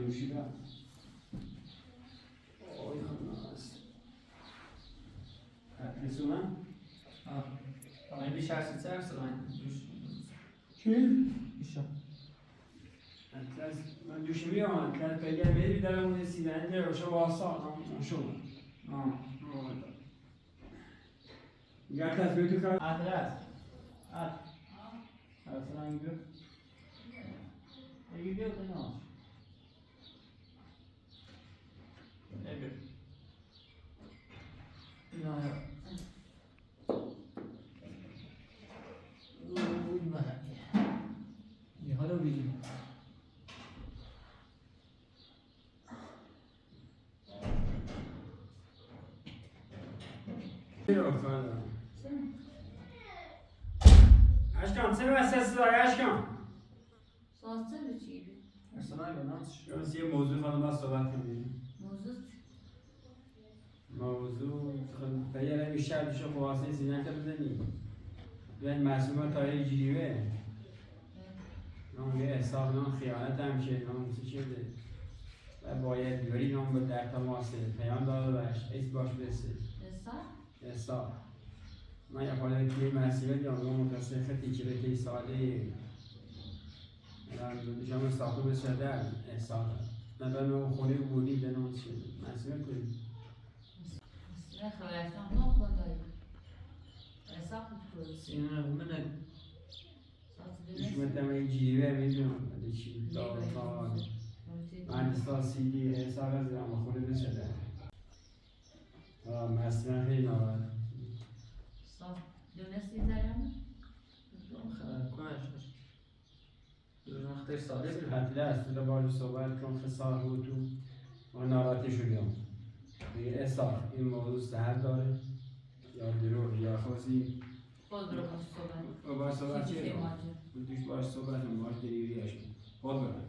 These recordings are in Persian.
نوشیدم آی خلاص رسونم من بیش از سر سلام چی؟ بیشتر من دوش میام که پیدا میری درمون رسیدن در روش واسا شما گرت از بیتو کار آدرس اصلا اینجا اگه بیاد نه نبی نه یه حالا بگیم اشکام چه واسه داری اشکام؟ ساعت چی؟ اصلا ایناش یه موضوع خانم با صحبت کنیم موضوع پیدا بیشتر بشه خواسته سینه که بزنی بیاین معصومه تایی جیریوه نام یه حساب نام خیانت هم شه نام چی شده و باید دوری نام به در تماسه پیام داده باش ایس باش بسه حساب من یه حالا توی مسیحه یا نام متصل خطی که به تی ساله شما ساخته بسه در حساب نه به من خونه بودی به نام چی مسیحه کنید نه خلاصم نه کندایی حساب کنید سینه من شما تمام جیریوه میدونم ولی چی داغ من استاسیدی حساب از دارم خونه بسه در مسیحه خیلی نوارد دونستی زرم؟ کنش دو وقتی ساده بود حتی است تو باید صحبت کن خسار بود و ناراحتی شدیم دیگه اصلا این موضوع سهر داره یا درو یا خوزی خود برو باش صحبت و باید صحبت چیه؟ ماجر دوش باید صحبت هم باید دریوریش کن خود برن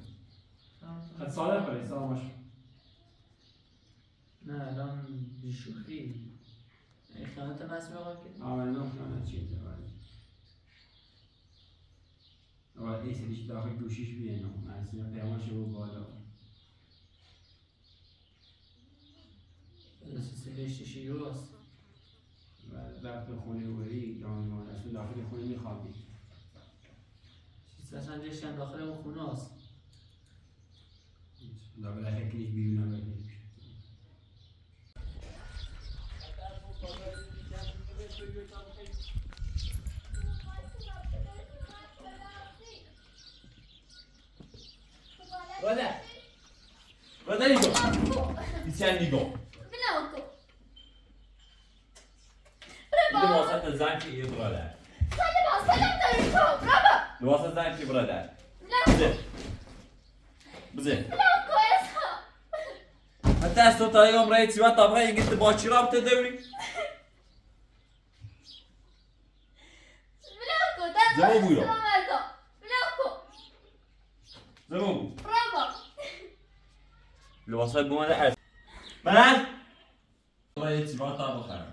خد ساله پره سلامش نه الان بیشوخی خیانت مسئله آقا که آمد نه خیانت چیه داره باید ای سریش داخل گوشیش بیه نو اصلا پیامش رو بالا سیستش یوراست و رفت خونه وری یا اصلا داخل خونه میخوابی اصلا دیشتن داخل اون خونه هست داخل شکلش بیرون نمیده Guarda Nico! Insieme Nico! بلاکو Idę włosy ten zamki i brother. سلام داری تو برابا Włosy zamki brother. نه Bzy. Bzy. بلاکو اصلا حتى استو تا يوم رأيت سوى طبعا قلت باكر رابط دوري. بلاکو دست زمان بویا. بلاکو زمان. برابا الوصل بوما ده حس. من. رأيت سوى طبعا خير.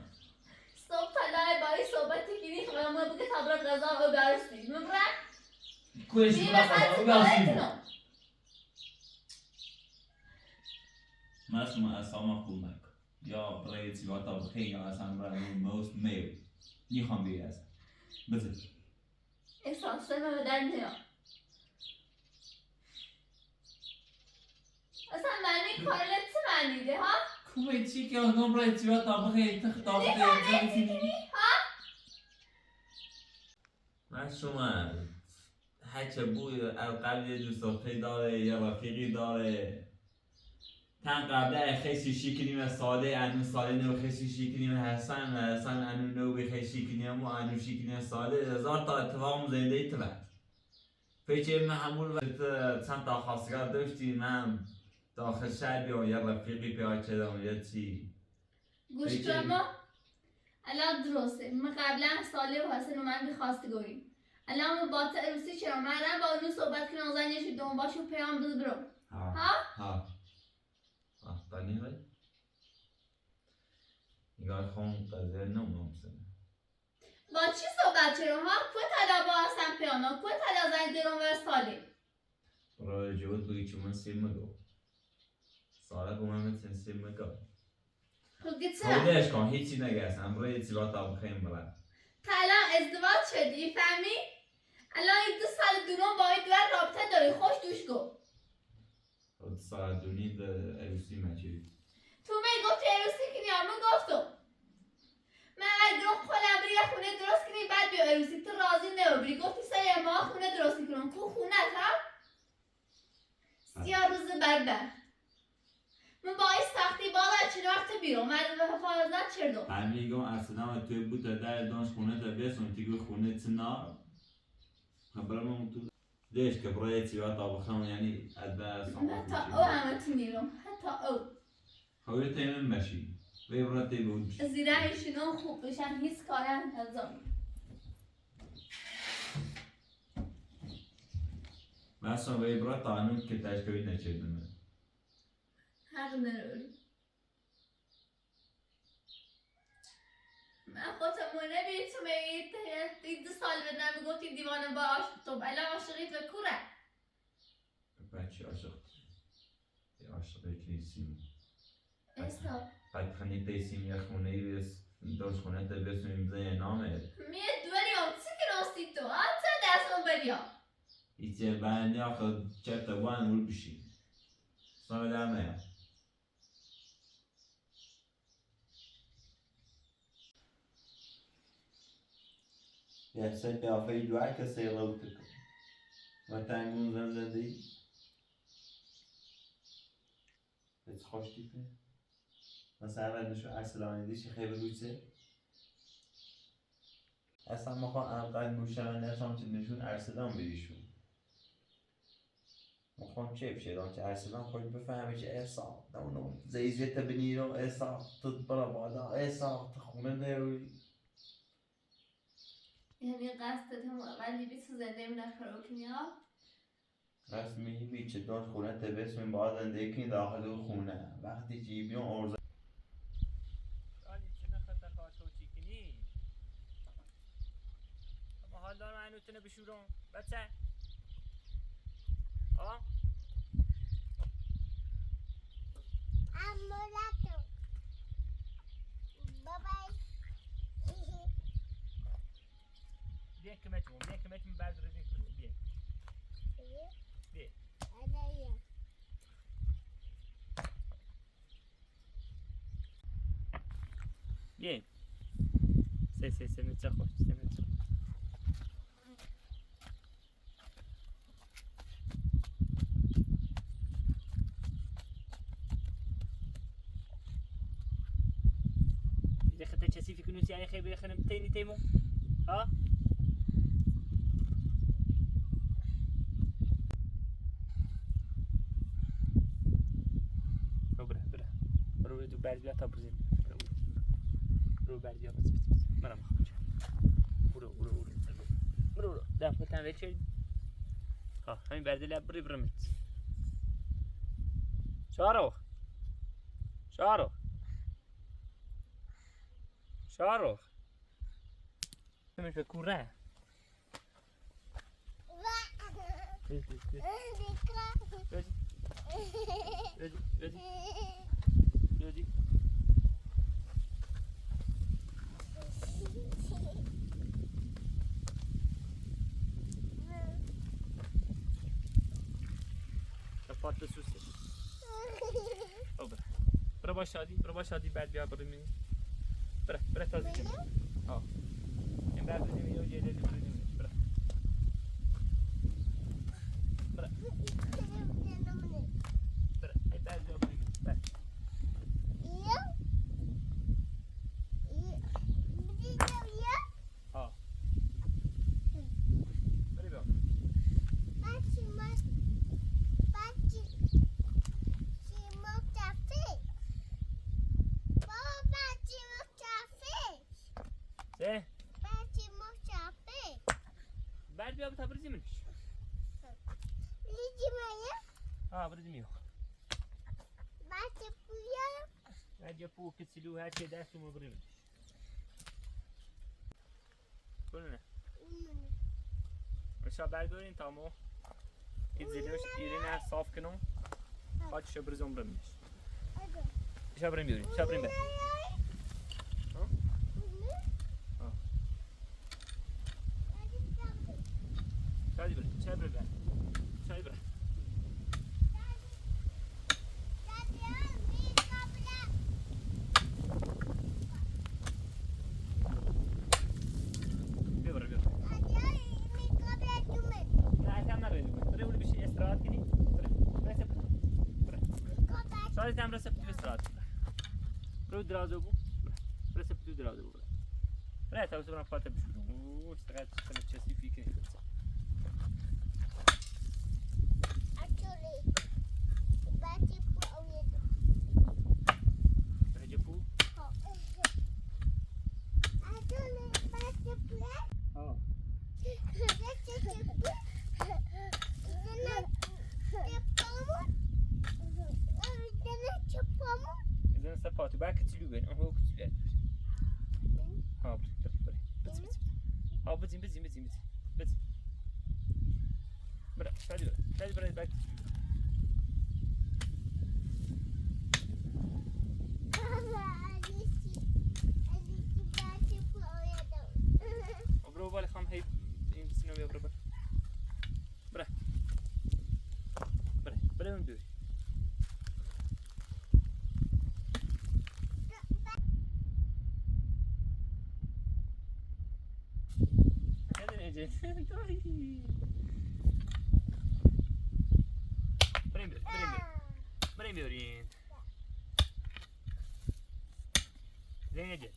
صبح طلعي باي صحبت كبير خلاص بقيت حضرتك غزال وبارستي مبرك کوش دي بلا مسألة خدا وگاسی صحبتنا ما اسمه أسامة كونك. يا رأيت سوى طبعا خير يا أسامة برای موست میو. نیخوام بیای از. بزن. احساس من در نمیاد اصلا معنی کارلت چه معنی ده ها؟ کومه چی که اونم رأيت سوى طبعا خير تختار من شما هچه بوی قبل یه دوستاتی داره یه رفیقی داره تن قبله خیلی شیکنیم و ساله انو ساله نو خیلی شیکنیم حسن و حسن انو نو بی خیلی شیکنیم و انو شیکنیم ساله هزار تا اتفاق زنده ای تبع فیچه من همون وقت چند تا خواستگار داشتی من داخل شهر بیام یه رفیقی پیاد شدم یه چی گوش کن الان درسته من قبلا ساله و حسن و من بخواستگاری الان با روسی چرا من الان با اونو صحبت کنم زنیش دوم باشو پیام بده برو ها بانی های نگاه خون قضیه نمونم سنه با چی صحبت چرا ها؟ کو تدا با حسن پیام کو تدا زنی درم و ساله برای جواد بگی چون من سیر مگو ساله بومم تنسیم مگه خب گیت خودش کن هیچی نگرس امروز یه چیزا تا بخیم بلد تا الان ازدواج شدی فهمی؟ الان این 2 سال دونم با این دور رابطه داری خوش دوش گو خود ساعت دونی ده عروسی مچید تو می گفتی عروسی کنی یا من گفتم من اگر خودم بری یه خونه درست کنی بعد بیا عروسی تو راضی نبری گفتی 3 ماه خونه درست کنم کو خونه ها؟ 30 روز بدبخت من با این سختی بالا چه وقت بیرم من به حفاظت چردم همیگم اصلا توی بود در دانش خونه تا بسون تیگو خونه تنار خبرم تو دیش که برای چیزا تا بخوام یعنی از دست حتی او همه تنیرم حتی او خوی تیمم بشی وی برای تی بود زیره ایشون خوب بشن هیچ کاری انتظام مثلا وی برای تانون که تشکیل نچیدم حق نداری من خودم نبید تو میگید 2 سال بدن میگفتی دیوانه با عاشق تو الان عاشقیت به کوره بچه عاشق عاشق کلیسیم ایسا بعد خنی تیسیم یه خونه ای بس دانش خونه تا بسون بزنی نامه میه دوریام چی که راستی تو آتا دستم بریا ایچه بندی آخه چرت وان ول بشی سال دمه یه سه قیافه دوار که سیلا بوده کن و تنگون زندگی بهت خوش دیپه مثلا نشو ارسلانی دیشی خیلی بوده اصلا مخوام انقدر نوشن نفهم که نشون ارسلان بریشون مخوام چه بشه که ارسلان خود بفهمه که احسان نونو زیزیت بنیرو احسان تد برا بادا احسان تخونه نیروی یعنی قصدت هم ولی بیت زنده من فرو کنی ها رسمی بیچه دانش خونه تبس من باید زندگی کنی داخل خونه وقتی که بیان ارزا آلی چه نخطه خواهد چی کنی؟ اما حال دارم اینو تنه بشورم بچه آه؟ Amolato. Bye bye. بیا کمتون بعد رزین کنی بیا بیا Anaya. بیا سه نچه خوش سه نچه إذا خدت شيء في كنوز يعني خير خلنا تاني تيمو ها برو دو بردیا تا برزیم برو بردیا بس مرا مخوش برو دام فتن ویچی ها همین بردیا بری برمت شارو همین کوره Ready? Kapattı süsü. Bırak başladı بعد بیا بریم برای تازه آه این بعد بریم یه جایی بریم برای این بعد بیا بریم بعد بیا تا برزی منش برزی میو بعد یا پو کسلو هر چه دستمو بری منش کنه مشا بردارین تامو این زیلوش ایرین صاف کنم خاطش برزم برمش بریم بیاریم شب بریم بریم شادی بریم شب بریم بریم شادی بریم بیا بریم نه اصلا نبریم بریم اونو بشین استراحت کنی بریم شادی تم رسه پتو استراحت کنی برو درازو بو رسه پتو درازو بو برای تا برم فاته بشورم اوه چقدر چسی فیکه إذا سباتو باك تلوين أهو كتير ها بري ها بزين برا شادي برا باك برو بالي خام هي بسنو يا برا من بيري بریم بیارین زین اجل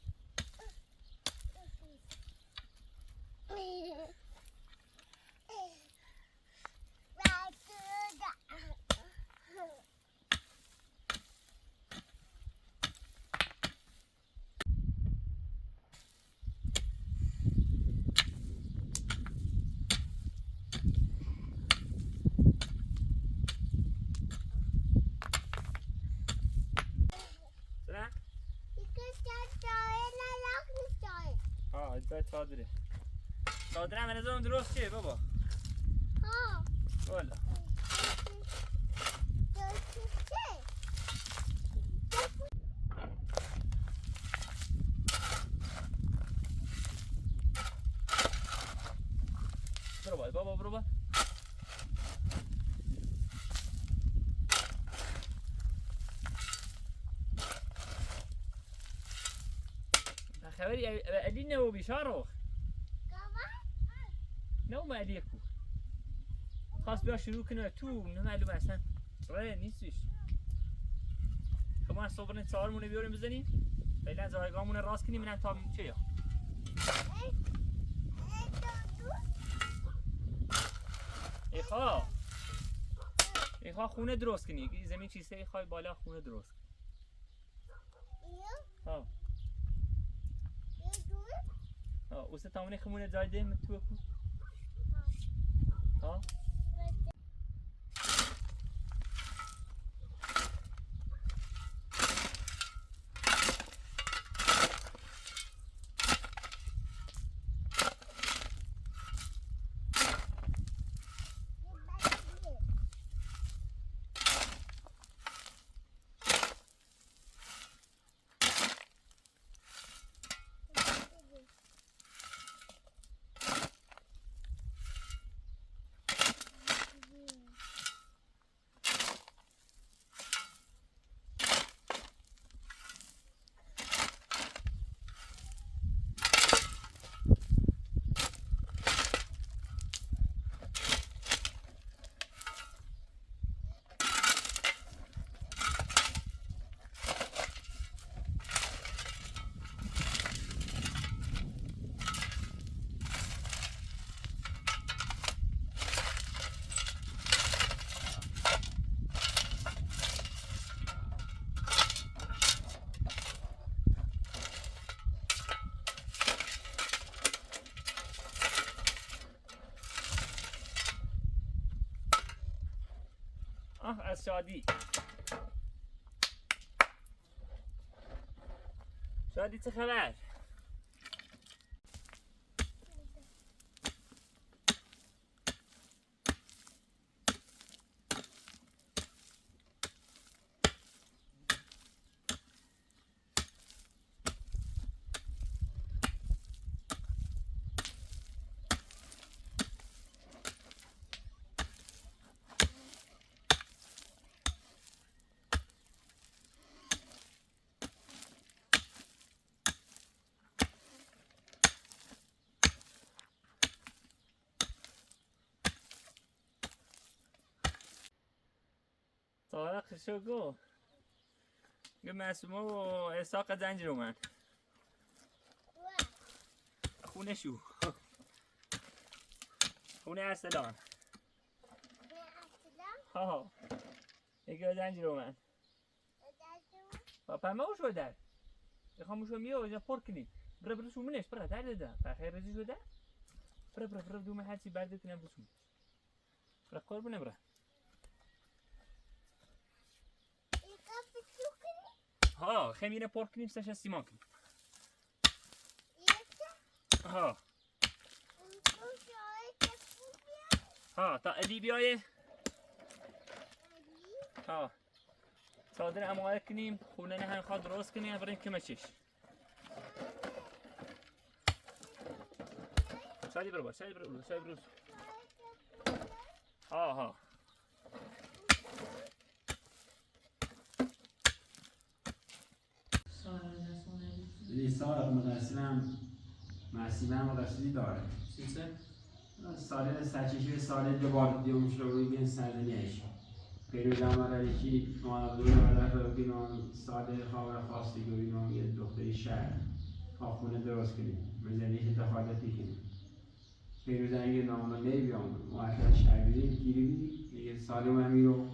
صادره صادره من ازم درست چیه بابا ها والا برو باید بابا برو باید خبری علی نو بیشارو نو ما علیکو خواست بیا شروع کنه تو نه معلومه اصلا راه نیستش شما صبح چهارمونه بیاریم بزنیم فعلا زایگامونه راست کنیم منم تا چه یا ایخوا خونه درست کنی زمین چیزه ایخوای بالا خونه درست ها اوسه تامونه خمونه جای دیم تو کو ها از شادی چه خبر؟ طارق شو گو معصومه و اساق زنجیر من خونه شو خونه ارسلان ها یکی زنجیر من پاپا ما شو در میخوام شو میو اینجا پر کنیم برو شو منش برو در ده بخیر رزی شو در برو دوم هرچی برده کنم برو شو برو قربونه برو ها خمینه پر کنیم سش سیمان کنیم ها ها تا ادی بیایه ها صادر اموال کنیم خونه نه هم خواد درست کنیم بریم که مچش شادی برو شادی برو ها لیسا مدرسیم مسیمه مدرسی داره چیزه؟ سال سرچشی سال دوباره دیوم شروعی بین سردنیش پیروزم مرایشی مانادوی ولد رو بینام سال خواه خواستی که بینام یه دختری شهر خونه درست کنیم مزنیش دخالتی کنیم پیروزم یه نامه بیام معطل شهری گیری یه سال من میرو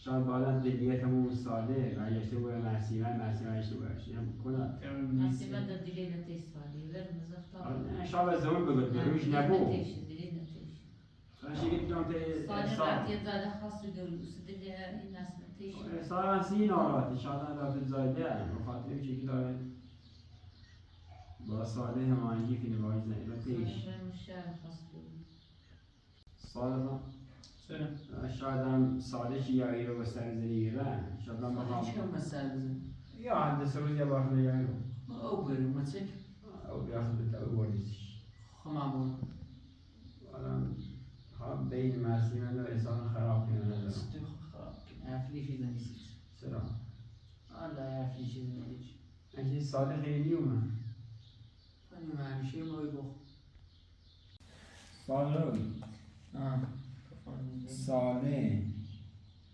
شاید بالا دلیتمون ساده و یشته باید مسیمه یشته باید کنم مسیمه دا دیلی نتیش سالی ورم زفتار شاید از زمان بگود بروش نبو نتیش دیلی نتیش فرشی که بیام ته سالی رفتی زاده خاصی دلوس دیلی این ناس نتیش سال من سی ناراتی شاید هم رفت زایده هم بخاطر چی که داره با ساده همانگی کنی باید زنی نتیش سال من شاید هم ساده چی یایی رو بستر زنی گرن شاید من بخوام چه هم مسئله بزن؟ یا هندسه روز یا باقی یایی رو او برو مچک او بیاخد تا او بردیش خمامون هم بین مسیمه و احسان خراب کنه ندارم استخ خراب کن افلیشی زنیسید چرا؟ الله افلیشی زنیسید اگه ساده خیلی اومد خانم همیشه ما بگو ساله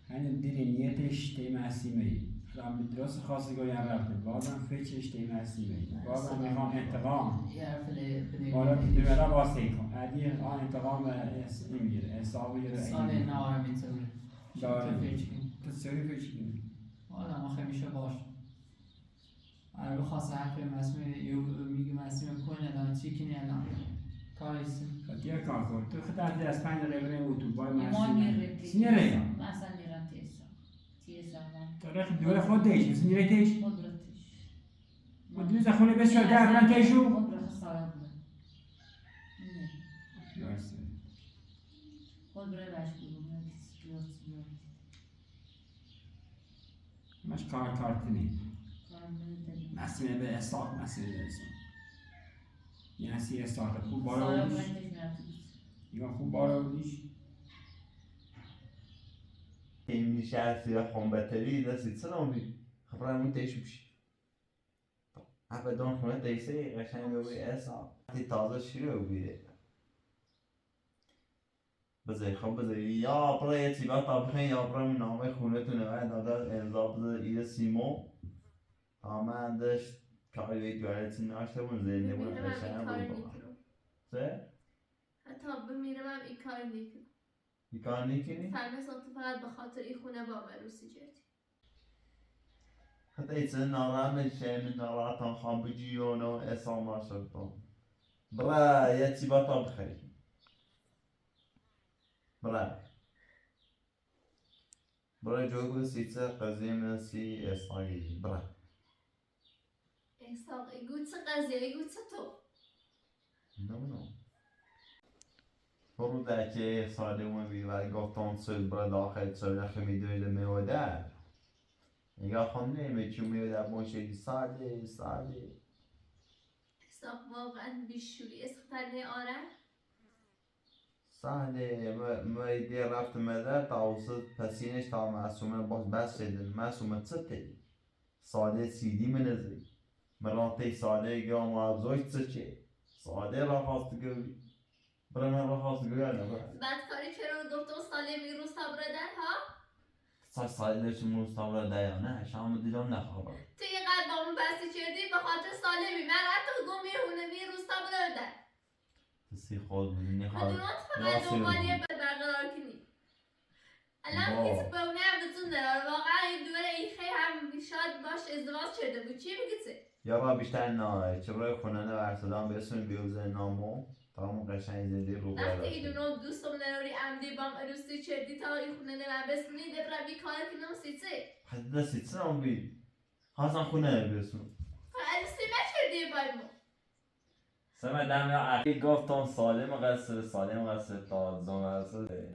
هنو دیری نیتش تی مسیمه رام درست خاصی گوی هم رفته بازم فکرش تی مسیمه بازم میخوام انتقام بالا دوباره واسه کن عدی آن انتقام نمیگیره حساب میگیره ساله نوارم میتونه داره تو سری فکر کنی حالا ما خمیشه باش انا بخواست حرف مسئله میگه مسئله کنه الان چی کنی الان کاریسیم دیگه کار کن تو خطر از 5 دقیقه بریم اتو بای ایمان میره سینیره مثلا میرم تیسا تاریخ دوره خود دیش مثل نیره تیش قدرتش و دیوز خونه بسیار در من تیشو قدرت خسارت بود خود برای بش بگم مش کار کنی مسئله به استاق مسئله دارستم یعنی سی استاق خوب بالا بودیش یا خوب بالا بودیش این میشه از یا خونبتری دستی سلامی خبرمون تیش بشی ابدان خونه تیسه قشنگ بگوی احسان تی تازه شروع بیده بذاری یا برای یه تیبا طبخین یا برای نامه خونه تونه باید داده امضا بذار ایده سیمو من داشت کاری به دوارتی ناشته بون زنده بون قشنگ بود چه؟ حتی بمیرم هم این کار نیکنم این کار نیکنی؟ فرمه تو فقط به خاطر این خونه با عروسی جدی حتی ایچه نارا میشه من نارا تان خان بجیون و احسان ماشد بون برای یه تیبا طبخین برای جوگو سیچه قضیه من سی احسانی برای احساق ایگو چه قضیه ایگو چه تو نمونم برو در که ساده اون بیوری گفتان سوز برای داخل سوز خمیدوی ده میوده نگاه خون نیمه چون میوده بونشه ساده احساق واقعا بیشوری اسخترنه آره ساده میدی رفت مدر تا وسط پسینش تا معصومه باز بس شدن معصومه چطه ساده سیدی منزی مرانتی ساده گام و ابزوش چه ساده را خواست گوی برای من رو خواست گرده بدکاری چرا گفتم سالم میگه روستا برادر ها؟ سایدش مستمر ده نه شام دیدم نخوابم تو یه قلب با من بسته کردی به خاطر سالمی من حتی گم میهونه می روستا برادر سی خود بودی بدونات فقط دنبالیه برقرار کنی الان با. کسی به اونه هم بتون داره واقعا این دوره ایخی هم شاید باش ازدواج شده بود چی میگی چه؟ یا با بیشتر نه چه روی خوننه ورسدان بسون بیوزه نامو تا همون قشنگ زندگی رو وقتی باید ایدونو دوستم نروری عمدی بام عروسی چردی تا این خونه نمه بسونی دبرا بی کار کنم سیچه حتی سیتسن هم بید خواستم خونه بسون عروسی چردی بایمو سمه دم یا عقیق گفتم سالم قصه تا زمرسه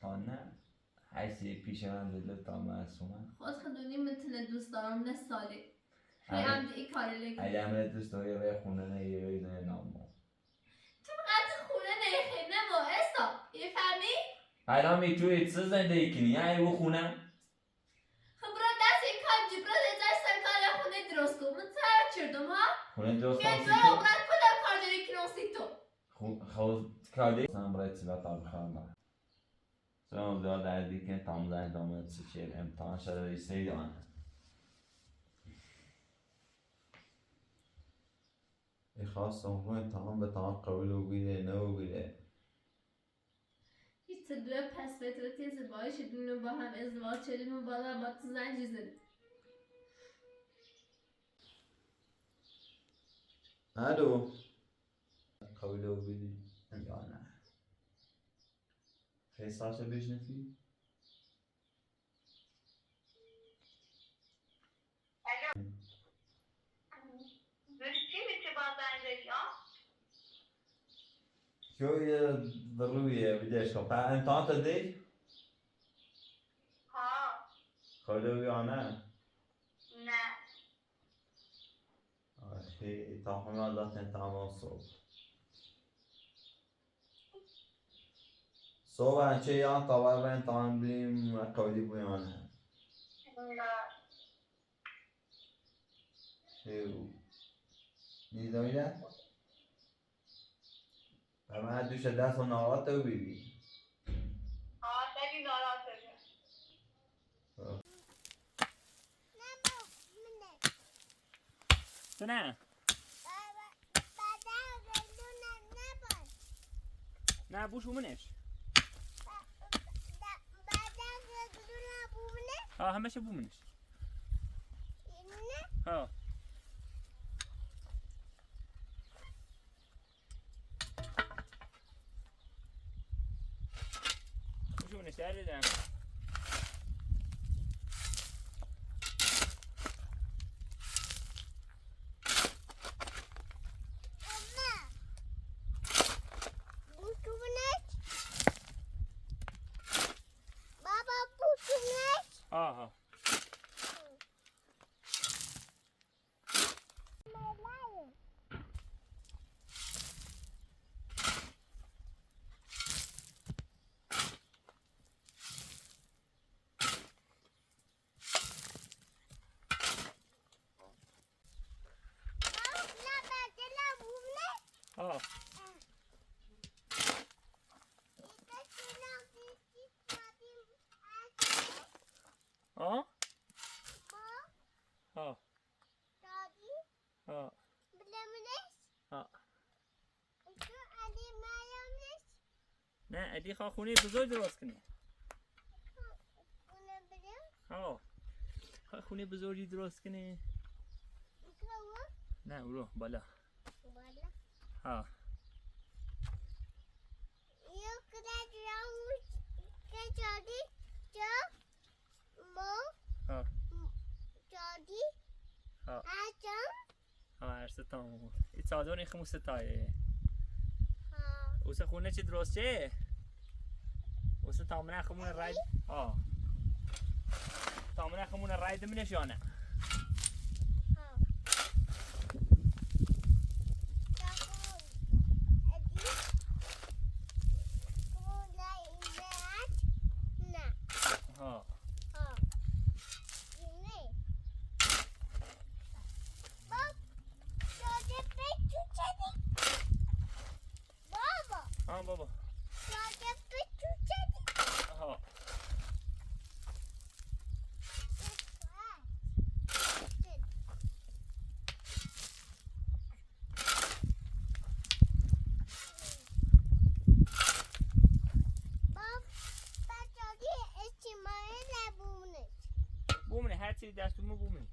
تا نه حیثی پیش من زده تا معصومه خود خدونی میتونه دوست دارم نه سالی شوی آره. عمدی ای کاری لگه اگه همه دوست داری روی خونه نه یه روی نه نامو تو قد خونه نیخی نه با اسا یه فهمی؟ الان میتونی چه زندگی کنی یا ایو خونه خب برا دست این کار جبرا دیتر سرکار خونه درست کن من سر چردم ها؟ خونه درست میاد کنم دو عمرت کدام کار داری کنم سی تو خود کاری سم برای چی بطار بخوام سلام زیاد دردی که تاموز انجام چیه امتحان شده ریسه دانه خواستم رو امتحان به تمام قبول و بیده نه و بیده هیچ دوه پس فترتی ازدواج شدیم و با هم ازدواج شدیم و بالا با تو زنجی زدیم الو قبول و بیده یا نه خیلی ساعت بشنفی؟ چی میشه با زنجی ها؟ شو ضروریه بديش طب انت انت دي ها قبول یا نه نه اخي تاخذ ذات انت صوب صوب چه یا طبعا بين طبعا بیم قولی بیانه شو نیدمیده و من دوش دست و نارات رو بیدی خیلی ناراحت شدم تو نه نه بوش بومنش ها همش بومنش ها بوش بومنش دردم ها ها ها ها ها ها نه علی خواه خونه بزرگ درست کنی ها خواه خونه بزرگی درست کنی نه برو بالا ها ها ها ها هرسه تامون ای چادر خمو ستایه اوسه خونه چی درست چه؟ اوسه تامنه خمون راید ها تامنه خمون راید منش یا نه؟ ها ها بابا ها بومنه هر چیزی دستمون بومنه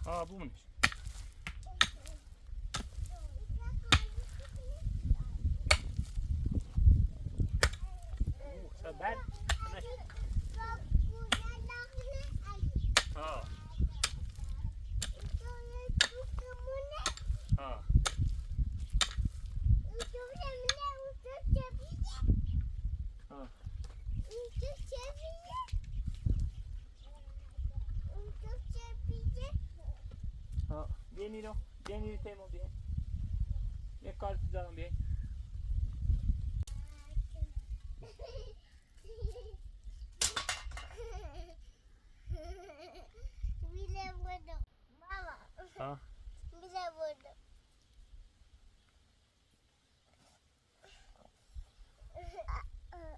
ها بومنش بعد ها ها ها ها بیانی رو بیانی تیمون بیان یک کار دارم بیان ها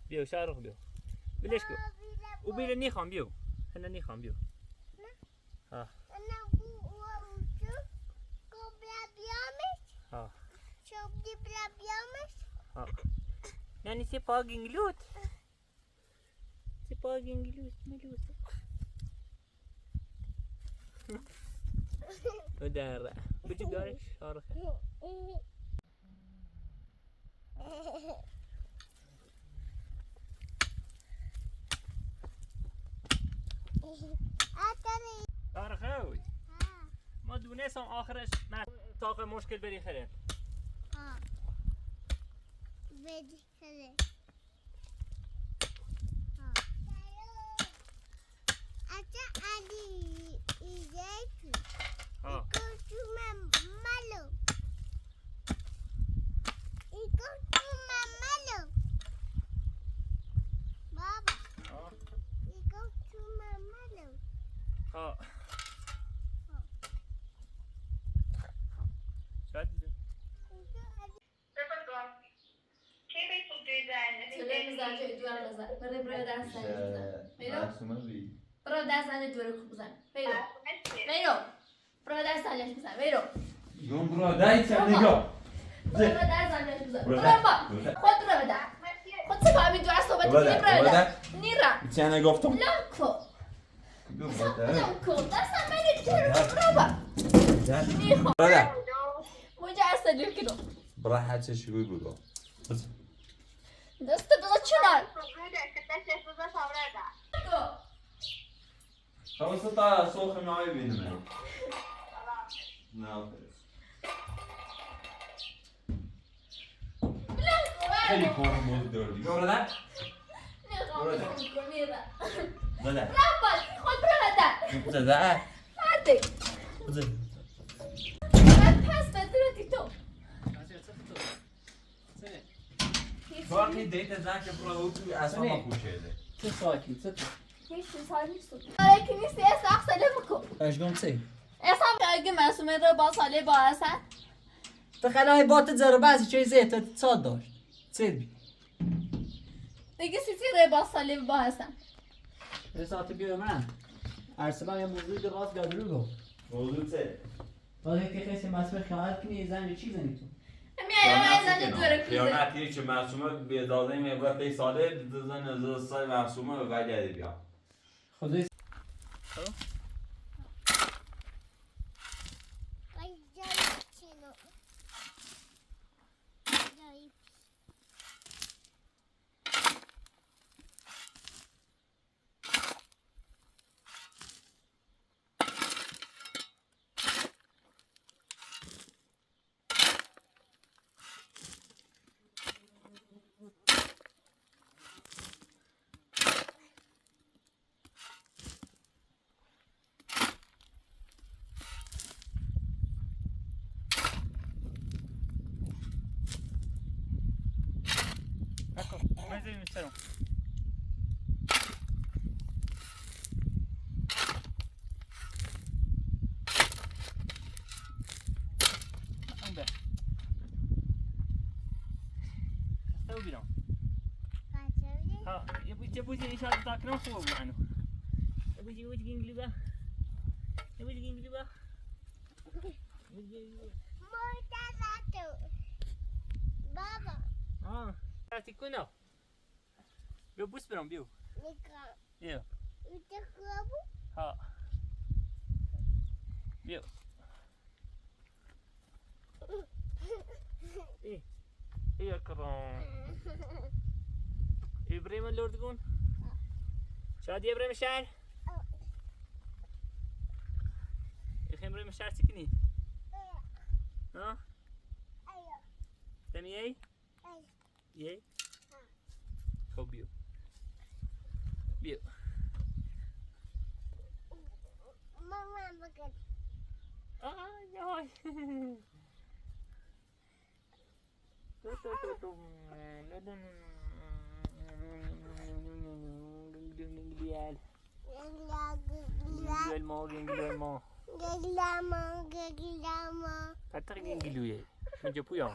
بیو شارخ بیو بلش کو او بیل نیخوام بیو هنه نیخوام بیو ها ها ها نانی سی پاگینگ لوت سی پاگینگ لوت ملوت و در بجو دارش شارخه شارخه ما دونستم آخرش طاقه مشکل بری خیره ها شاید دیدم سلام میزن جای دور بزن برای برای دست بزن برای دست دور خوب بزن بیرو برای دست بزن بیرو یون برو دایی چه نگاه برای دست بزن برای خود برای بده خود چه فهمی دور صحبت کنی برای بده نیرم چه نگفتم لامکو لامکو دستم بری دور برای بده نیخوام برادر موجه استدیو کنم برای حد شروعی بگو دست بزن چنار خلاص تا سوخ معاي بيننا نعم خیلی کار موز دردی برادر برادر خود برادر برادر مردی برادر پس بدرتی تو باقی دیت زن که برای تو اصلا ما پوشیده چه ساکی چه هیچ سال نیست آره که نیستی اصلا ساله بکن اشگام چه اصلا اگه مسئومه رو با ساله با اصلا تخیل های بات زر بعضی چیزی تا صاد داشت چه بی دیگه سیتی با ساله با هستم. یه ساعتی بیار من ارسلان یه موضوع درست گادرو گو موضوع چه؟ ولی که خیلی مسئله خیالت کنی زن چی زنی تو همین زن دوره کوزه. خیانتی که معصومه به اجازه میبرد 5 ساله زن از سال معصومه و ولی بیا خدای Ecco, mezzo di mistero. Vabbè. Stavo bino. ها يبوزي ان شاء الله تاكلون فوق معنا يبوزي وجه انقلبه يبوزي انقلبه بابا اه تعطي كنا بيو بوس برام بيو يو ها بيو ايه ايه يا كرام ابراهيم اللورد تقول شادي ابراهيم الشاعر الخيم ابراهيم الشاعر سكني ها تاني ايه ايه خو بيو بيو ماما بقت ياي Katar genggilu ye. Macam puyang.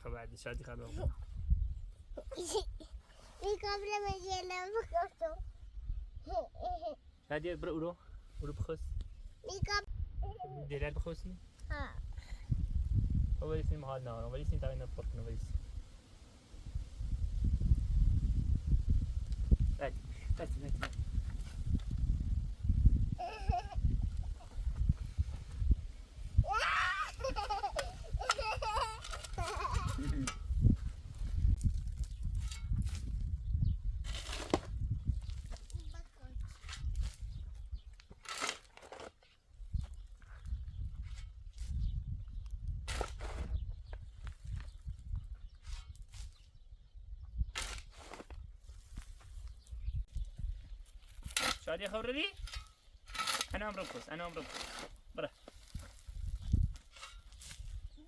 Khabar di shadi khabar. Shadi beruro. Uru بخص. دلال بخصي. أول سنة محلنا أول سنة تعبنا بطن أول سنة. تاتي. شادي خوري أنا أمركوس برا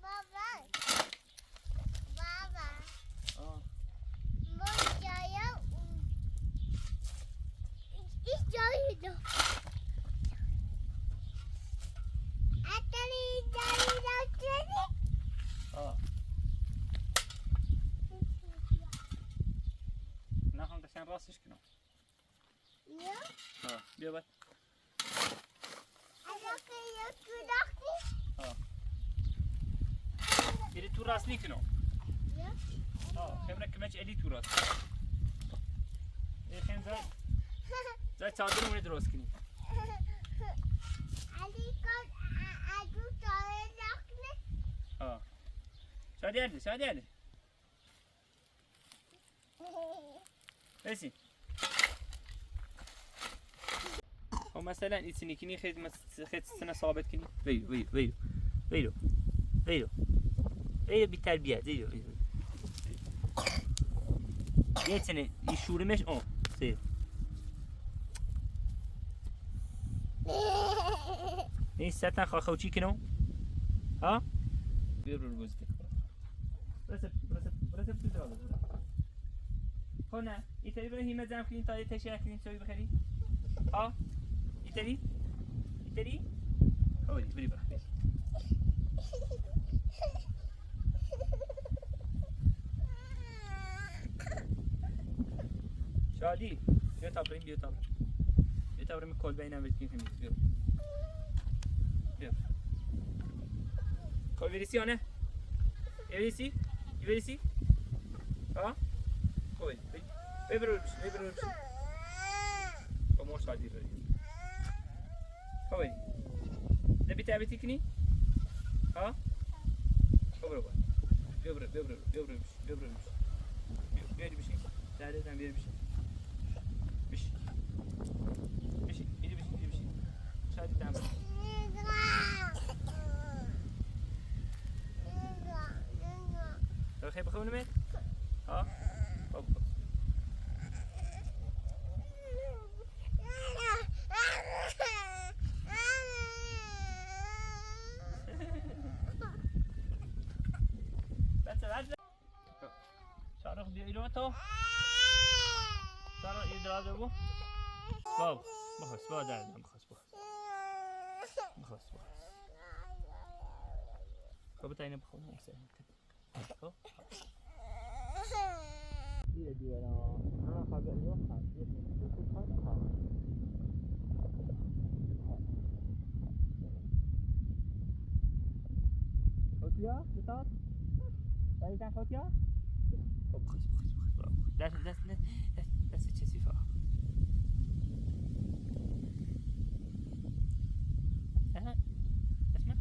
بابا جاییدو اتری جاییدو ناخذ عشان راسش كنا بیا بر بری تو راست نیکنو خیمره کمچ الی تو راست خیم زای چادر مونه درست کنی شادی هرده بسی او مثلا ایتسینی کنی خیلی سنه ثابت کنی ویرو بی تربیت ویرو یه سنه یشورمش سیر نیست ستن خوچی کنو ها بیا رو گذاشته برسه تو داره خب نه ایتایی برای هیمه زم کنین تا یه تشیه کنین سوی بخری ها ایتایی اولی بری برا شادی بیا تابریم بیا تابریم کل بینم بکنیم بیا کل بریسی یا نه؟ بریسی؟ ها؟ خوبه ببرو بشی با مور شادی رو خوبه نبی تابتی کنی؟ ها؟ ببرو بیاری بشی دادم بیاری بشی بیاری بشی شادی تام تو خیلی بخونم من ها بابا شارخ بیا ایران تو شارخ این دراز بگو باب بخواست با دردم بخواست خب بتاینه بخونم حسین خب بیا دیگران نه خب بیا خودیا بتات داری خودیا دست چیزی فا اسمك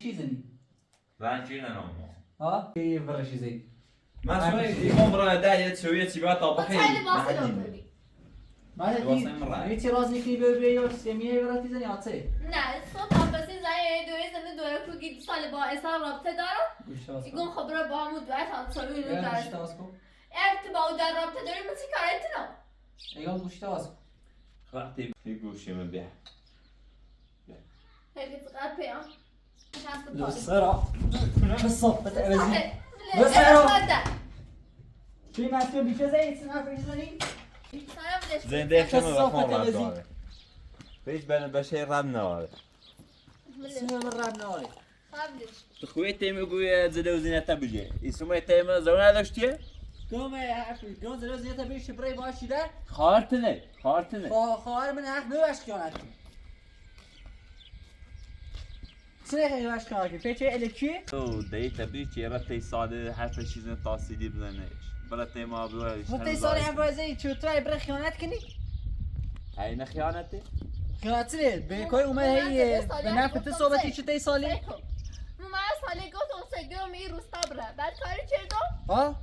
چیزنی Ben çiğnen ama. ها کی ورشی زی Ben şöyle diyeyim buraya da yet şöyle çiba tabakayı. خیلی باسی رو داری ما هدی چی راز نکنی به بیو سمیه وراتی زنی آتی نه صبح بسی زنی دوی زنی دوی رو که سال با اصلا رابطه دارم گوشت واس ایگون خبره با همون دوی تا سالو اینو گوشت دارم واس کو ارتباط در رابطه داریم مثل کارت نو ایگان گوشت واس وقتی bir گوشیم بیه. خیلی تقدر پیام لسرا صحبت اوزی چی مسئول بیشه زی سنا فیش زنی زنده خیمه و صحبت خون رب اوزی. داره. هیچ بنا بشه رب نداره. سنا من رب ناری خوی تیمی گوی زده و زینت بجه. اسمه تیم زون نداشتیه؟ دوم حرفی دوم زلو زیتا بیش برای باشی ده خارتنه. خواهر من حق نوش کنات سنه خیلی باش کنات که پیچه الکی او دیت بی چیرا تی ساده حرف چیزن تاسیدی بزنش. برای تیم آبروش. خودت سال حفاظی چوترای برای خیانت کنی های نخیانته؟ خیانت نه به کوی اومد هی به نفت صحبتی چه تی سالی من سالی گفتم سگو می روستا بره بعد کاری چه دو ها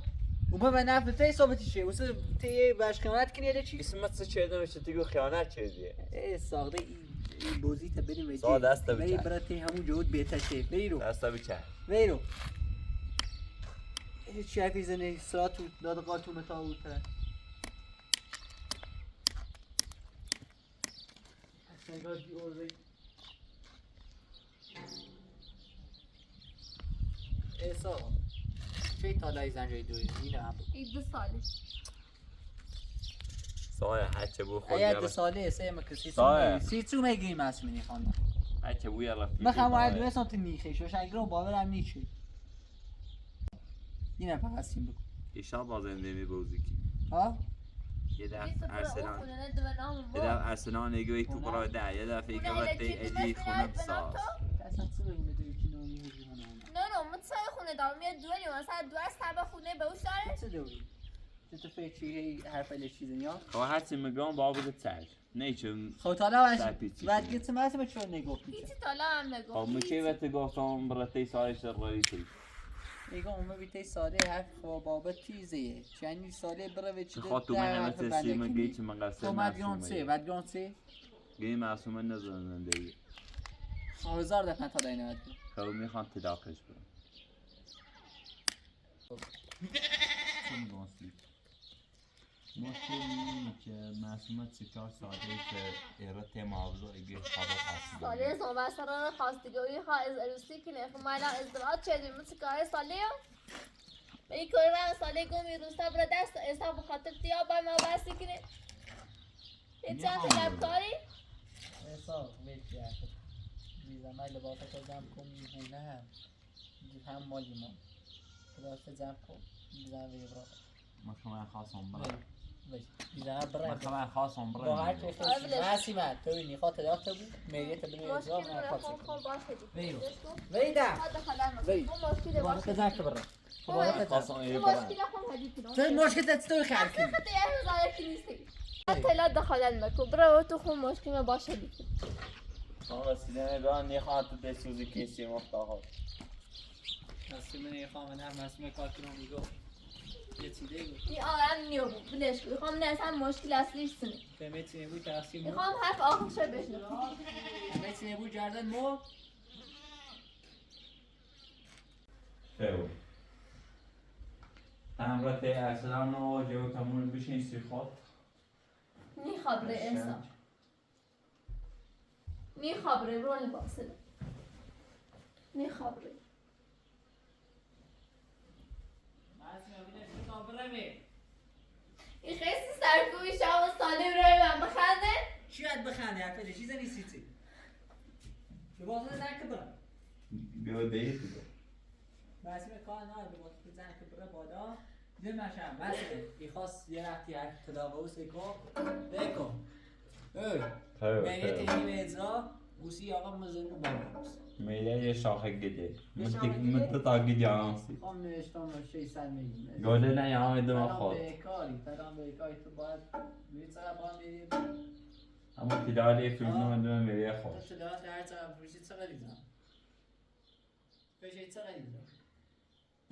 اومد به نفت تی صحبتی شه واسه تی باش خیانت کنی الکی اسمت چه چیزی میشه تیگو خیانت چیزیه. ای ساده این بوزی تا بریم وجه ساده است بری بچه. برای تی همون جهود بهتر شه بری رو دستا بچه. بری رو هیچ حرفی زنی سراتو دادقاتو متا بودتر نگاه دی اوزی ایسا چه تالای زنجای دوی اینه هم بود ای 2 ساله سایه هرچه بو خود ایا یالا ده ساله سه مکسی سایه. سی تو میگی مسئولی خانم هرچه بو یالا بخوام وارد دوست انت نیخه شوش اگر باورم نیچه اینه فقط سیم بکن ایشا بازنده می بوزی کی ها یه دفعه بیست برای ارسنال اون خونه نه دو نام یه دفعه ارسنال نگوی تو برای ده یه دفعه که خونه وقتی الکتریکی ادی بس خونه بینید بساز اصلا چه بگیم دوی کی نمی هجوم نه متصل خونه دارم میاد دو مثلا دو از تبع خونه به اوش داره چه دوی چه فکر چی حرف ال چیز نیا خب هرچی میگم بابا تر نه چون خب حالا واش سرپیچی بعد کنه. گیت ما چه نگفت میشه هیچی تالا هم نگو خب میشه وقتی گفتم برای سالش رئیسی ایگه اون بیتی ساله حرف خب بابت چیزه یعنی ساله بره و چیز خاطر من مثل سیم گیچ من قصد تو مدیونسه ودیونسه گی معصومه نزنن دیگه هزار دفعه تا دینه خب میخوان تداقش برم چون گانسی مشکل اینه که معصومه 3-4 ساله که ایرات معاوضه ایگه خوابت هستی ساله صحبت سران خواستگاهی ها از عروسی که نخو مالا ازدواج شدیم مثل کار ساله به این کاری راه ساله گمی روستا برا دست ایسا بخاطر تیا با ما بستی کنه یه چند طلب کاری ایسا ویل کرد دیزم های لباسه که جمع کن میهونه هم مالی ما لباسه جمع کن دیزم وی برا من خواستم برم دیزم برا من خواستم با هر که آره خیلی بلش. ماسی من توی نیخواه تداخت بود میریت بلوی اجرام مشکل من داره خواست خون باشه ویرو. دیگه ویدا هذا خلانا وی. مو مشكلة با باشه خزن که برا مو خواستم ایه مو برم مشكلة خون هدي كده تو مشکل تستوی خیلی کنی حتى يعمل زي كنيسة حتى لا دخل المكو برا تو خون مشكلة باشه دیگه آقا سیدنه گاه نیخواه تو دستوزی کسی مفتاحات نسی من ایخواه من هم نسی من کار کنم میگو یه چیده گو این آرام نیو بلش کن میخوام نه اصلا مشکل اصلیش سنه فهمیتی نبود تقسیم بود میخوام حرف آخرش رو بشنم فهمیتی نبود جردن مو خیلی امرت ارسلان و جو تمون بشین سی خود نی خبره انسان نی خبره رول باسه نی خبره این خیلی سرکوی شما ساله روی من بخنده چی باید بخنده حرفه چیزا نیستی تی لباسه زن که برم بیا دیگه دیگه بسی کار نه لباسه زن که برم بادا نمیشم بسی ایخواست یه رفتی حرف تداوز بکن میریت اینی اجرا اوسی آقا مزنو بابا میله یه شاخه گده یه شاخه گده؟ مدت تا گدی آنسی خام نوشتم 600 میلیون گله نه یا همه دو فرام خود بیکاری تو باید میری چقدر با میری اما تلالی فیلم دون میره تو خود شلوات هر چقدر فروشی چقدر دیدم بشه چقدر دیدم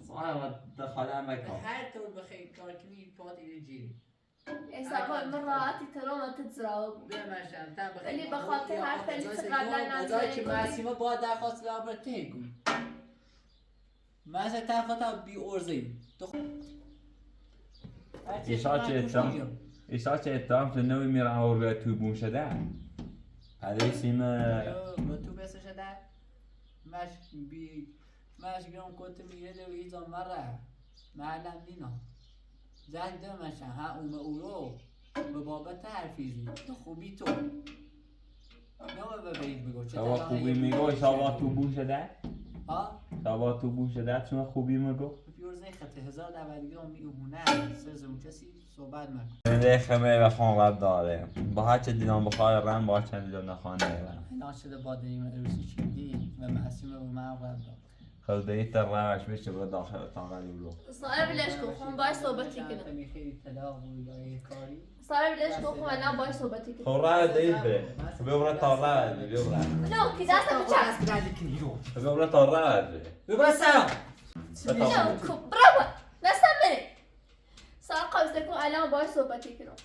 صاحب دخل به مکان هر طور بخیر کار کنی پات ایره جیری احسابات من راحتی ترام تزرعه بود بمشم تا بخیر ولی به خاطر هر خیلی قبلا نظر که نظر مسیما با درخواست لابر تهگو مثلا تفاوت بی ارزی تو ایشا چه اتهام تو نوی میرن آورگاه تو بون شده هده سیمه با تو بسه شده مش گرام کت میره دو ایزا مره معلم دینا زن دو مشن ها اورو به بابت حرفیزی تو خوبی تو نو به برید بگو چه شبا خوبی میگو شبا تو بون شده ها شبا تو بون شده چون خوبی میگو پیورزه خط 1090 گرم میگونه سرزون کسی صحبت مکن ده خمه و خانقب داره با هر چه دیدم بخواه رن با چند دیدم نخواه نیرن اینا شده با دنیم عروسی چیدی و محسیمه و من قبل داد خود دیتر روش بشه برو داخل تانقلی بلو صاحب بلش کن خون باش صحبتی کنم خیلی طلاق بود یا یه کاری صاحب بلش کن خون الان باش صحبتی کنم خب روش دیت بره ببره تا روش ببره نه که دستم بچم ببره تا روش بره ببر سلام نه که برو دستم بره صاحب قبضه کن الان باش صحبتی کنم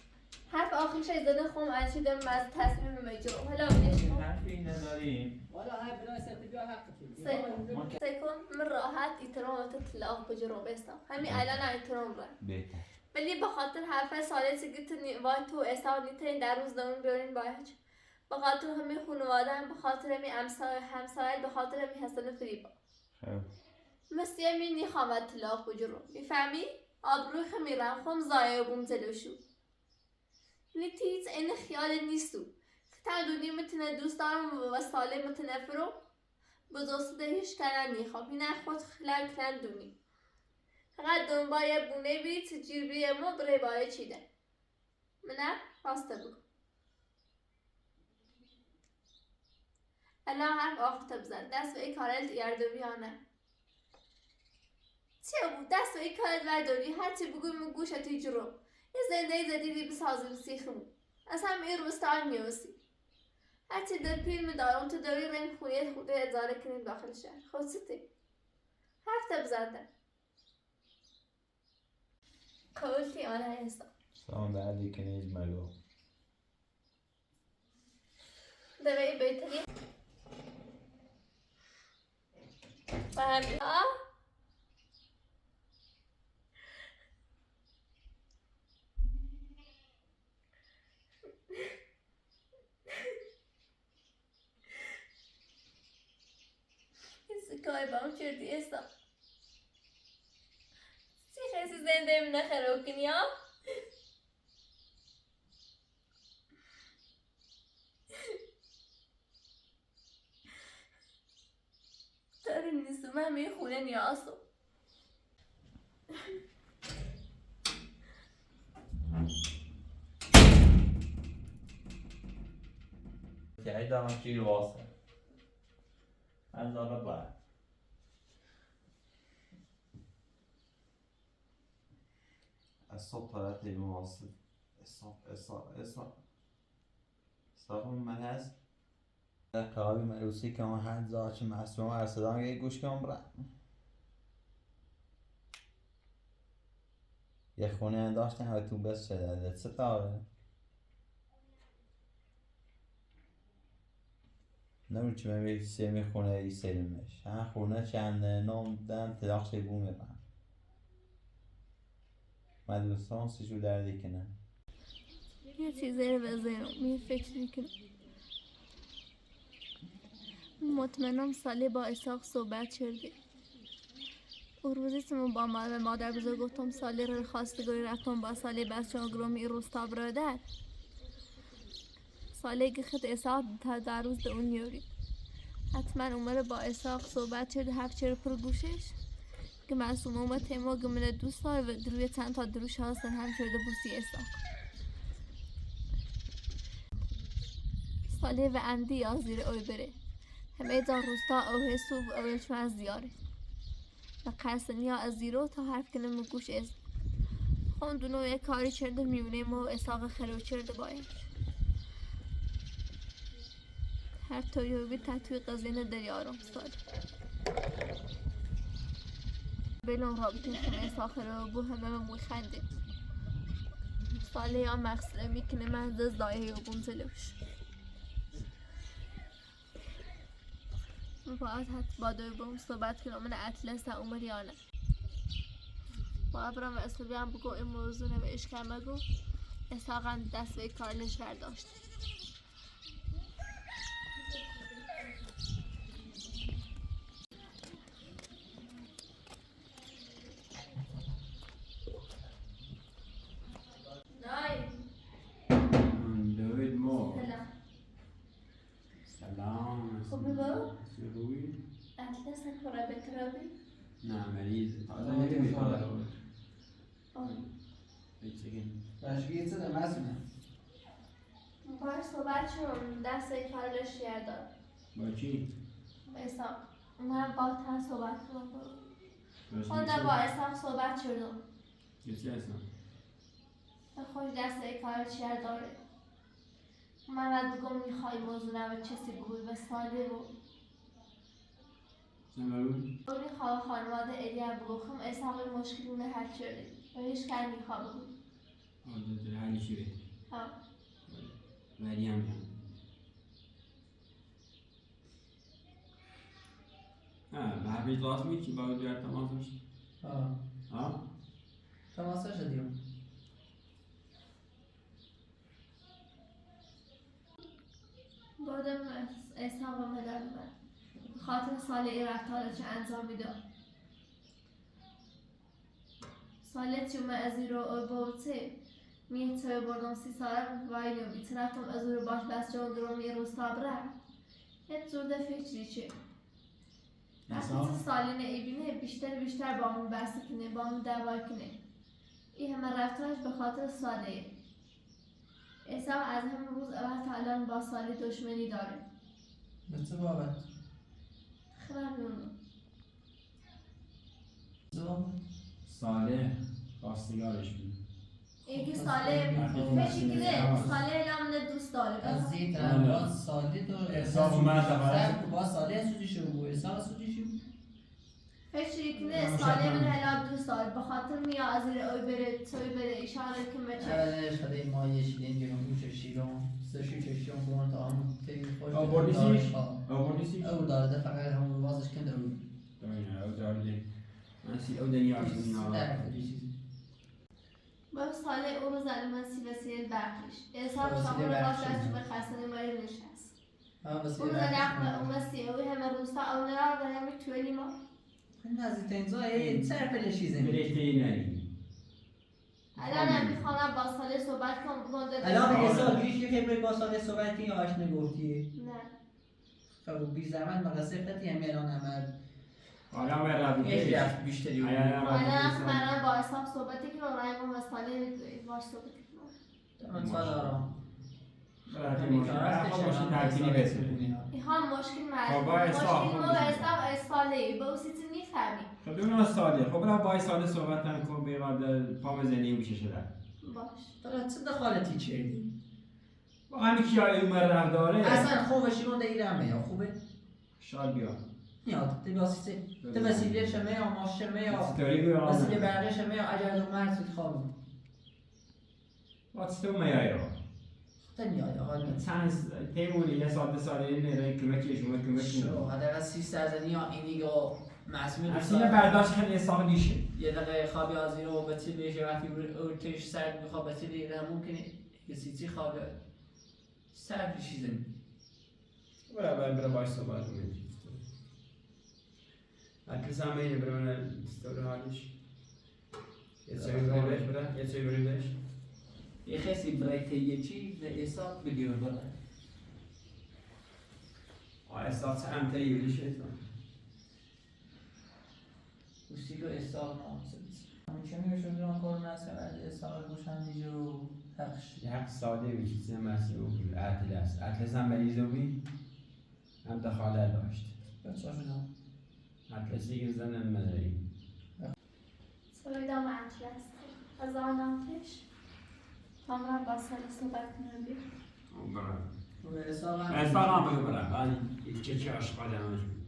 حرف آخرش زده خون انشیدم از تصمیم میجرم حالا بلش کن حرفی نداریم والا های بنای سرطی بیا حق سیکون من راحت احترام تطلاق بجرم بستم همین الان احترام را بهتر ولی به خاطر حرف ساله که وای تو احساس نیتین در روز دارون بیارین باید به خاطر همین خانواده هم به خاطر همین همسایه به خاطر همین حسن فریبا مثل همین نیخوام طلاق بجرم میفهمی؟ آبروی خمیرم خم زایه بوم زلوشو لیتیت این خیال نیستو تردونی متنه دوست دارم و ساله متنفرو بزرسته هیچ کنن نیخوام این خود خلال کن دونی فقط دنبای بونه بری تجیر بری ما بره باره چیده منه راسته بگو الان حرف آخته بزن دست و ای کارلت ایردویانه چه بود دست و ای کارلت ورداری هرچی بگوی من گوشتی جرو یه زنده زدیدی بسازی بسیخمو از هم ایر بستان میوسی هرچی در پیل می دارم تو دوی رنگ خونیت خوده اداره کنیم داخل شهر خود ستی هفته بزنده قولتی آنه هستا سلام بعدی کنیز مگو دوی بیتری و همین کای بام کردی استا چی خیلی زنده من نخرو کنی ها داره نیستم همه خونه نیازم که دارم چی واسه از داره باید از صبح تا تیبه واسه اصلا من هست قرابی مروسی که اون حد زاچ معصوم ارسدان یه گوش که برم یه خونه داشتن و تو بس شده سه تاره نمیدونم چی میگه سیمی خونه ای سریمش ها خونه چند نام دن تلاخ بو میرم مدرسان سیشو دردی کنه یه چیزی رو بذارم می فکر میکنم مطمئنم سالی با اساق صحبت کرده او روزی سمون با مادر بزرگ گفتم سالی رو خواستگاری رفتم با سالی بچه ها گرومی روستا برادر سالی که خود اساق تا در روز ده اون یوری حتما اومده با اساق صحبت کرده هفت چرا پر گوشش که معصوم اومد تیما گمنه دوست های و دروی چند تا دروش هستن هم کرده بوسی اساق سالی و اندی یا زیر اوی بره همه جا روستا او حسو و اولشون از دیاره و قرصنیا از زیرو تا حرف کنه مگوش از خوندونو یه کاری کرده میونه ما و اساق خلو کرده باید هر تویو بی تطوی قضینه دریارم سال بلون رابطه خونه اساق خلو بو همه موی خنده سالی یا مقصره میکنه من دست دایه و بونزلوش باید حتی با دوی بوم صحبت کنم من اطلس تا عمر یا نه باید برم و اصلی هم بگو این موضوع نمه اشکر مگو اساقا دست به کارلش برداشت نای دوید مو سلام سلام خوبی با؟ روی اطلس خورا بکرابی؟ نه مریض تازه آه، نمی‌بینی یه خدا فعلا. رو آه بچگی باشگی چه مسئله؟ باید صحبت شدم دست به کارلش یادم با کی؟ اساق من با تا صحبت کنم باش خودم با اساق صحبت شدم چی هستم؟ خوش دست ای کار چیار داره من بعد بگم میخوای موضوع نمه چیزی بگوی و ساله بود چه بگو؟ و میخواه خانواده ایدیا بگو خم اساقی مشکلونه حل شده و هیچ کار میخواه بگو آده حالی چی بهتر ها مریم جان به حرفی راست میگی با او در تماس میشی؟ ها؟ تماسه شدیم بادم اساق مدر من خاطر سال ای رفتار چه انجام میده سالت چومه از این رو بوته میه توی بردم 30 ساله وایلیم ایترفتم از رو باش بس جان درم یه روستا بره هیچ زور ده فکری چه وقتی سالین ایبینه بیشتر با همون بحث کنه با همون دعوا کنه این همه رفتارش به خاطر ساله عیسی از همون روز اول تا الان با ساله دشمنی داره به چه بابت؟ خراب نونو ساله خواستگارش بود اینکه ساله فکر کنه ساله لامن دوست داره از زیر طرف سالی دور حساب اومد سر با سالی سودی شو بود حساب سودی شو فکر کنه ساله من هلا دوست داره به خاطر میا از زیر اوی بره توی بره اشاره کنه بچه اولش خدای ما یه شیلین گیرم گوش شیرم سشی چشیم بون تا هم تیل خوش آوردیسیش؟ او داره فقط همون بازش کنده بود داینه او دارده منسی او دنیاش در کدی چیزی با ساله او رو زنی من وسیله برقیش احساب شما رو باش دست به خستنی ماری نشست او رو زنی اقمه او مسیح اوی همه روستا او نرا و همی توی ما نزدیکترین زای سر پلشیزه برشته ای نری الان هم میخوانم با ساله صحبت کنم بونده الان حساب پیش که بری با سال صحبت کنی آش نگفتی نه خب بی زمان مقصر خطی همی الان عمل حالا به رابطه یک رفت بیشتری بود الان من با حساب صحبتی که رو رای با ساله باش صحبتی کنم من سال آرام ماشین ترکیلی بسید ها مشکل خب، با مشکل حساب ما حساب ساله با اسی تو میفهمی خب ببینم ساله خب برای بای ساله صحبت نکن بیقاد پا بزنی میشه شده باش دارد چه دخالتی چردی با همین که آیه اومد رفت داره اصلا خوبه شیرون دیرم یا خوبه شاد بیا میاد تی وسیله شمه یا ماش شمه یا ستاری بیا وسیله برقه شمه یا اجر دو مرد سود خوابم واتستو میایی رو تا میاد آقا چند تیمونی یه سال 2 ساله نیره کمکی شما کمکی شو حداقل 30 زنی یا اینی گو معصومی اصلا برداشت خیلی حساب نیشه یه دقیقه خوابی از این رو به تیلیش وقتی ارتش سرد میخواد به تیلی را ممکنه یه سیتی خوابه سرد بشیزم برای باش صحبت کنید هرکس هم اینه برای من استور حالش یه چایی بریدش یه خیسی برای تیه چی به حساب بگیر برای احساس هم تایی بلیش ایتان گوشتی که حساب نامسید همین چه میگه شده آن کار نسبت حساب گوشن نیجو حقش حق ساده بی چیزی مسیح او بود اطلس اطلس هم بریزه بی هم دخالت داشت بچه ها شدم اطلسی که زنم مداری سویدام اطلس از آنم پیش همراه با ساله صحبت کنم بیر برای به حساب هم اصلا هم بگو برای ولی یک چه عشقاله همش بود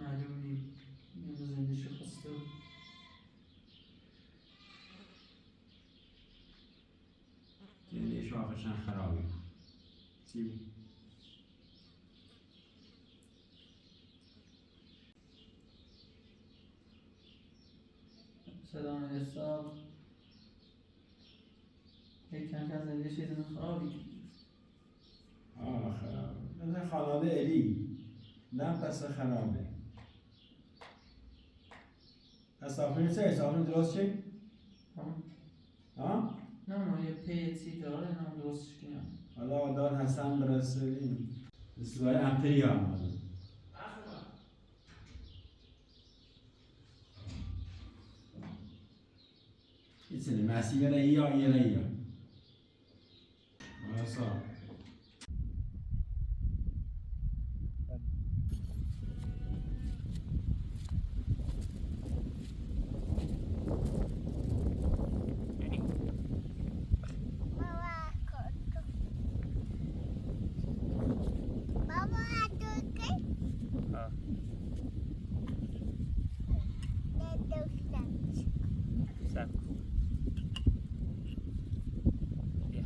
معلوم نیم زنده شو خسته بود زنده شاخشن خرابی چی بود؟ سلام حساب یک کم کم زنده شیزن خرابی خرابه مثل خانواده الی نه پس خرابه حسابی چه حسابی درست چی؟ ها؟ نه ما یه پیتی داره نه درستش کنم حالا داد حسن برسولیم سوال امتری هم ایچنی مسیح را یا یه را یا مرسا Baba kotu. Baba aduke. Ha. Ne dostan. Sen. بیا.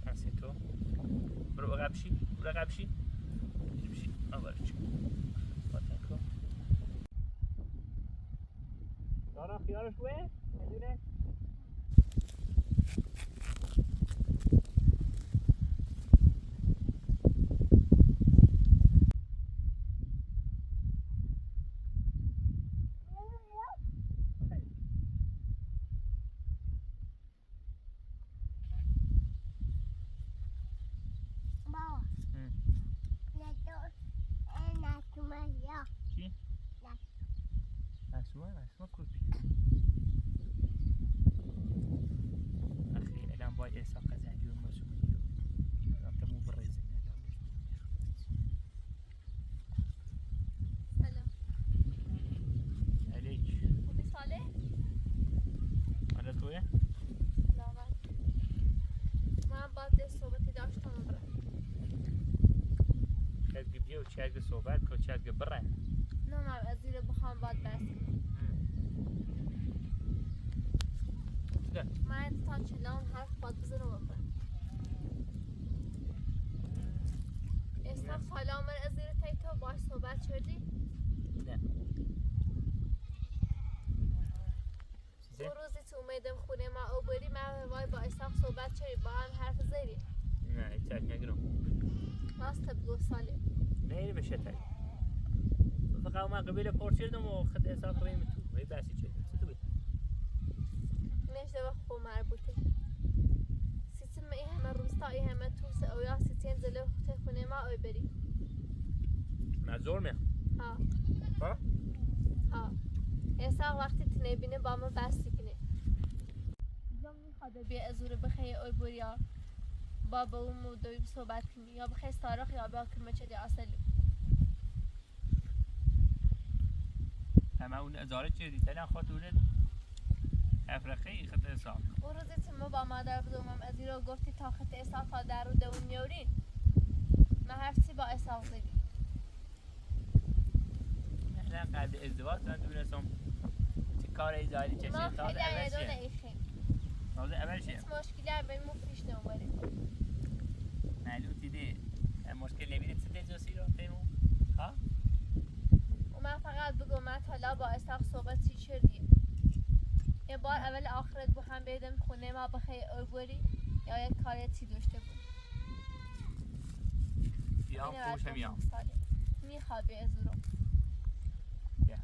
هستی تو برو عقب شی برو عقب شی بشی آوارش فاتن کن دارم خیالش بوه؟ ندونه؟ بابا ندور نتومه یا چی؟ نسوه کلپی اخي الان باي اساق زنجير مرسوم اليوم انت مو بالريزن سلام عليك خوبی صالح؟ على تويه لا من بعد صحبتی داشتم برم كاد بيو تشاق صوبات كو تشاق برا نه من از زیر بخوام باید بس لا من تا چلان حرف باید بزنم برم اسم حالا من از زیر تایتو باش صحبت کردی؟ لا اون روزی تو اومدم خونه ما او بری من وای با اساق صحبت کردی با هم حرف زدی لا يتاك نقرو راست بگو صالح نيري مشيتاي فقط ما قبيله بورتشيردم وخد اساق قريم تو ما يباسي تشي ستوي نشده و خو مربوطه سیستم ای همه روستا ای همه توس او یا سیستم زلو خونه ما او بری مع زورمه ها ها ها اساق وقتی تنبینه با ما بستی کنه زم میخواد بیا ازور بخی او بریا بابا اون مودوی صحبت کنی یا بخی سارخ یا بیا کمه چه دی اصلی اما اون ازاره چیزی تلا خود ولد افرقی خد اساق اون روزی تیمو با مادر بودم از این رو گفتی تا خط اساق تا در رو دون میورین من هفتی با اساق زدی الان قبل ازدواج من دونستم چه کار ایزاری چه ما چه تازه خیلی اول ایدون چیه ایخی تازه اول چیه هیچ مشکلی هم به مو پیش نموری معلوم دیده مشکل نبینید سه جاسی رو پیمو ها و من فقط بگو من حالا با اساق صحبتی کردیم یه بار اول آخرت بو هم بیدم خونه ما بخی او بری یا یک کاریتی داشته بود بیام اینه خوش بعد میام گفتم ساله میخوابی از رو بیا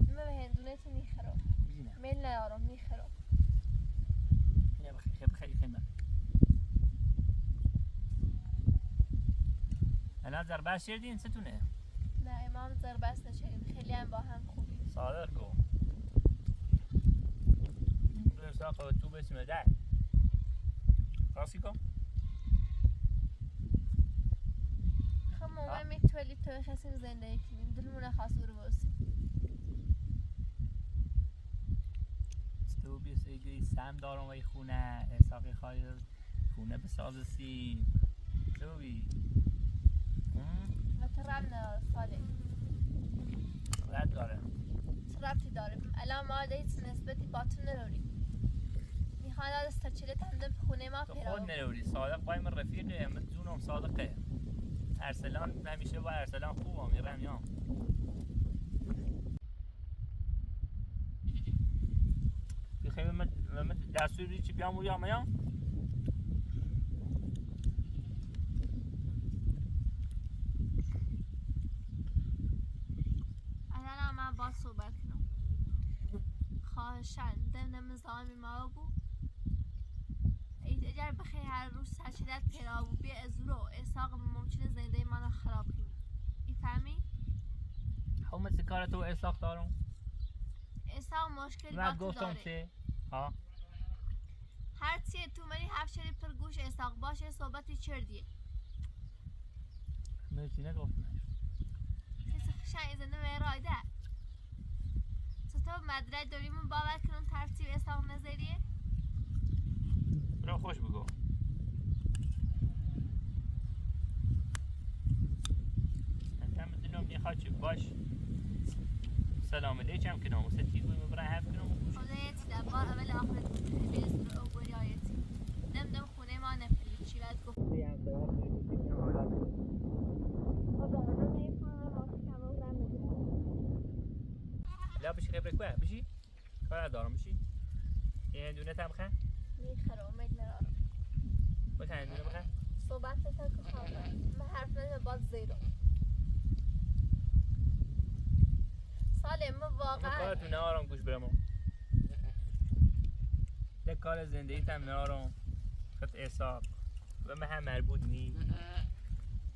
من به هندونه تو میخرم بینم میل نیارم میخرم اینه بخیر خیلی خیمه الان ضربه شردین ستونه نه امام زربست نشدیم خیلی هم با هم خوبیم صادق گو ساقه تو بسم ده راستی کن خب مومن میتولی توی خسیم زندگی کنیم دلمون خواست رو باسیم تو بیسیگی سم دارم وی خونه اساقی خواهی خونه بسازسی تو بی و تو رب نداره ساله رد داره چه ربطی داره الان ما هیچ نسبتی با تو نداریم میخوان از ترچیله تندم خونه ما تو پیرا خود نروری صادق بای من رفیقه من جونم صادقه ارسلان همیشه با ارسلان خوبم میرم یام بخیر من دستور بدی چی بیام و یا میام الان من با صحبت کنم خواهشن دم زامی ما بو اگر بخیر هر روز سرچیلت پیرا بو بیا از رو اساق ممکنه زنده من خراب کنی میفهمی؟ همه کار تو اساق دارم اساق مشکل با من تو گفتم داره چه ها هر چیه تو منی هفت شری پر گوش اساق باشه صحبتی چردیه مرسی نگفتم کسی خشن ایزنده به رایده تو مدره داریمون باور کنم ترتیب اساق نظریه را خوش بگو من بدونم میخواد چه باش سلام علیکم کنم و ستی گوی مبرای حف کنم خدا یتی در بار اول آخرت بیزر او بری آیتی نمدم خونه ما نپلی چی باید گفت خدا انا نیفهم ما کم و رم لا بشي خبرك بقى بشي ندارم میشی؟ یه دونه تم خه؟ میخره امید ندارم. باشه یه دونه بخه؟ صحبت تا که خواهد من حرف نزدم باز زیرو. سالم من واقعا کارتون نهارم گوش برمو. یک کار زندگی تم نهارم خط احساب و من هم مربوط نی.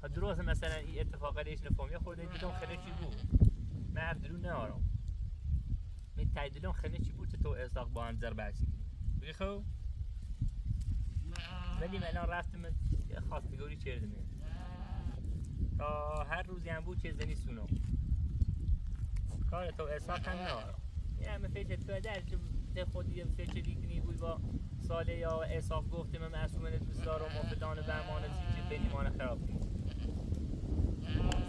ها درست مثلا این اتفاقی لیش نفهمی خورده دیدم خیلی چی بود. من حرف درون نهارم. من تایدلون خیلی چی بود تو احساب با هم زر بحثی کنی. بگی خو؟ ولی من الان رفتم یه خواستگاری چردمه. تا هر روزی هم بود چه زنی سونم. کار تو احساب هم نهارم. یه همه فکر تو در خودی فکر دیگه بود با ساله یا احساب گفته من معصومه دوست دارم و فلان و بهمان چیزی بینیمان خراب کنید.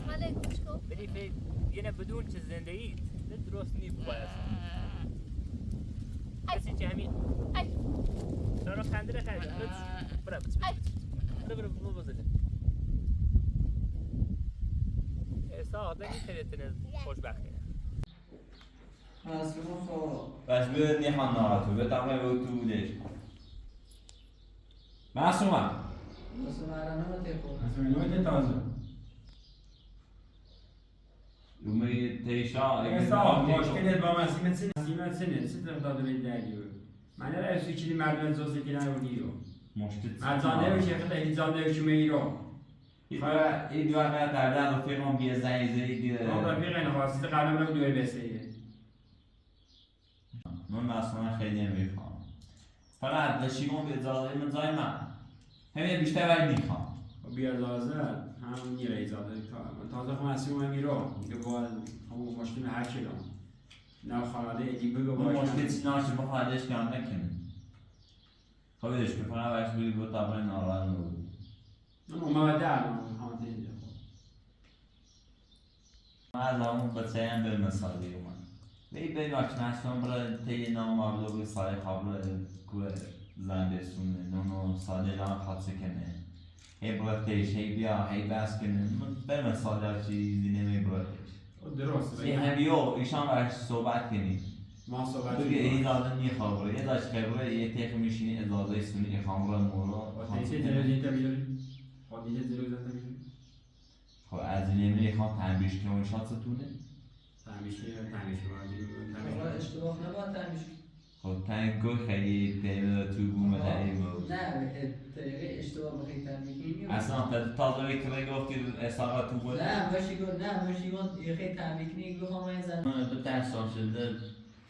ساله گوش کن. ولی فکر یه نه بدون چه زندگیت درست نی بود باید کسی که همین ای دارم خنده رو خرید برا برو بزنه احساب ده میتونه تنه خوشبختی از رو خورو بس بیاد نیخان نهاتو به تقریبا به تو بودش معصومه بس مرانه رو تکو اصلا نویت تازه. اومی تیشا احساب مشکلت با مسیمت سنه ستر داده به درگی بود. من را افسی کلی مردم زوزه که نرونی رو. مشکل مردانه بشه خیلی هیزانه بشه میرو. این دو وقت در رفیقم بیه زنگ زدی دیگه آن رفیق این خواستید قبلا رو دوی بسیه. من معصومه خیلی نمیخوام فقط دشیمون به اجازه من زای من همین بیشتر ولی میخوام بیار لازم همون میره ایزاده تازه خب مسیح میرو میگه باید همون مشکل هر چی دارم نه خانواده ایدی بگو اون باید مشکل سیناش بخواهدش که هم نکنیم خواهدش که فقط وقت بودی بود طبعا ناراحت نبود اومده الان خانواده اینجا من از همون بچه هم به مثالی اومد وی بگو که نشتم برای تی نام مبلو به سای قبل که زن بسونه نونو ساله لان خاصه کنه هی براتش هی بیا هی بس کنه من به مثال در چیزی نمی براتش درست یه همیو ایشان برش صحبت کنی ما صحبت تو که این داده نیخواه برو یه داشت خبره یه تیخ میشینی اجازه سونی اخوام رو مورو تیسه تلویزیون تا بیاری خودیجه تلویزیون تا بیاری خب از این نمی اخوام تنبیش که اون شاد ستونه تمیشه آقا اشتباه نباید تمیش خب تنگو خیلی تیمه تو بومه داریم نه طریقه اشتباه بخیلی تنبیه کنیم اصلا تازه که گفتی اصلا تو بود نه باشی گفت یه خیلی تنبیه کنیم بخوام این زن من دو تحصیل شده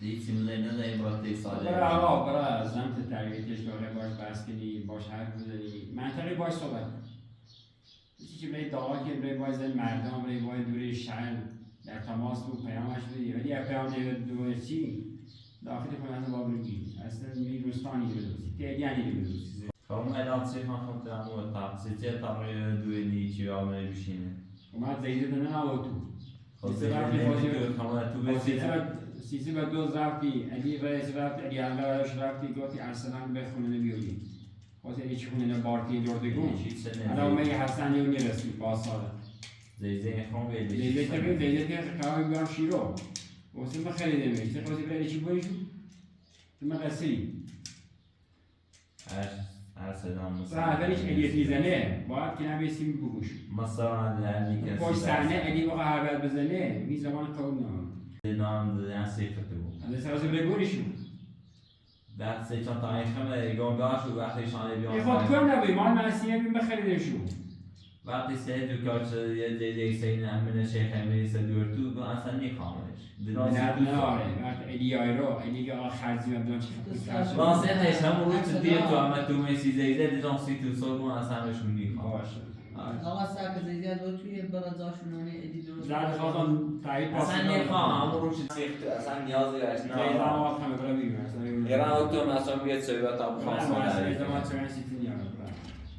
هیچ چیزی نداریم برای تی ساله برای آقا برای زمت تربیتش برای باش بحث کنی باش حرف بزنی منطقی باش صحبت کن چیزی که برای دعا که برای باید زن مردم برای باید دوری شهر در تماس بود پیامش بدی ولی اگه پیام نمیده چی داخل کننده با بگی اصلا می روستانی بدوسی تیگانی بدوسی خب الان چی خواهم تمام تقصیر چه تمام دوی نیچی آمده بشینه اومد زیده دنه نبود تو خب زیده تو بسیده سیسی با دوز رفتی علی رئیس رفت علی الله رفتی گفتی ارسلان بخونه بیاری واسه هیچ خونه بارتی دردگون الان می حسن یو میرسی با سال زیده خون بیدی زیده تبین زیده که قوی بیار شیرو واسه ما خیلی نمیشه واسه برای چی بایشو تو ما قصری ارسلان اولش علی زنه باید که نبیسیم بگوش مثلا علی کسی پشت صحنه علی بقى هر بزنه می زمان قول نام نام دادن صفته بود هذا سرازي بلغوريشو بعد سه چند تا خمه یگان داشت و وقتی شانه بیان يخوض كون نبي مال ماسيه من بخريدشو وقتی سه دو کارت یه دیگه سین امن شیخ امیری سه دور تو اصلا نیخوامش نه وقت علی آیرو علی که خرجی و دون چی واسه تشنم رو تو دیگه تو همه تو میسی زیده دیدم سی تو سال اصلا بهشون نیخوام آقا ساک زیاد بود توی برازاشونونه ادی درست زاد خواستم تایید اصلا نیخوام همون رو چی سیخت اصلا نیازی بهش زیده نه هم خمه برا بگیم ایران تو مثلا بیاد سویت هم خواستم ما زمان چه سیتی نیام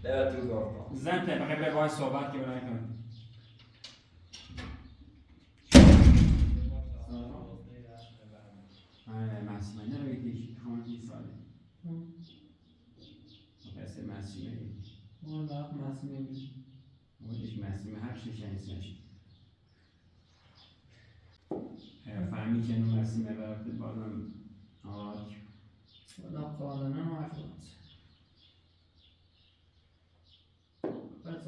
برا تو گفتم زن ته بخیر باید صحبت که برای کنم مسیمه نه بگیش خواهی ساله بس مسیمه والله مسئله ودش مسیمه هر شیشه انسانش فهمی که نو مسیمه رفته بازم آج ولا قانونا معلومات بس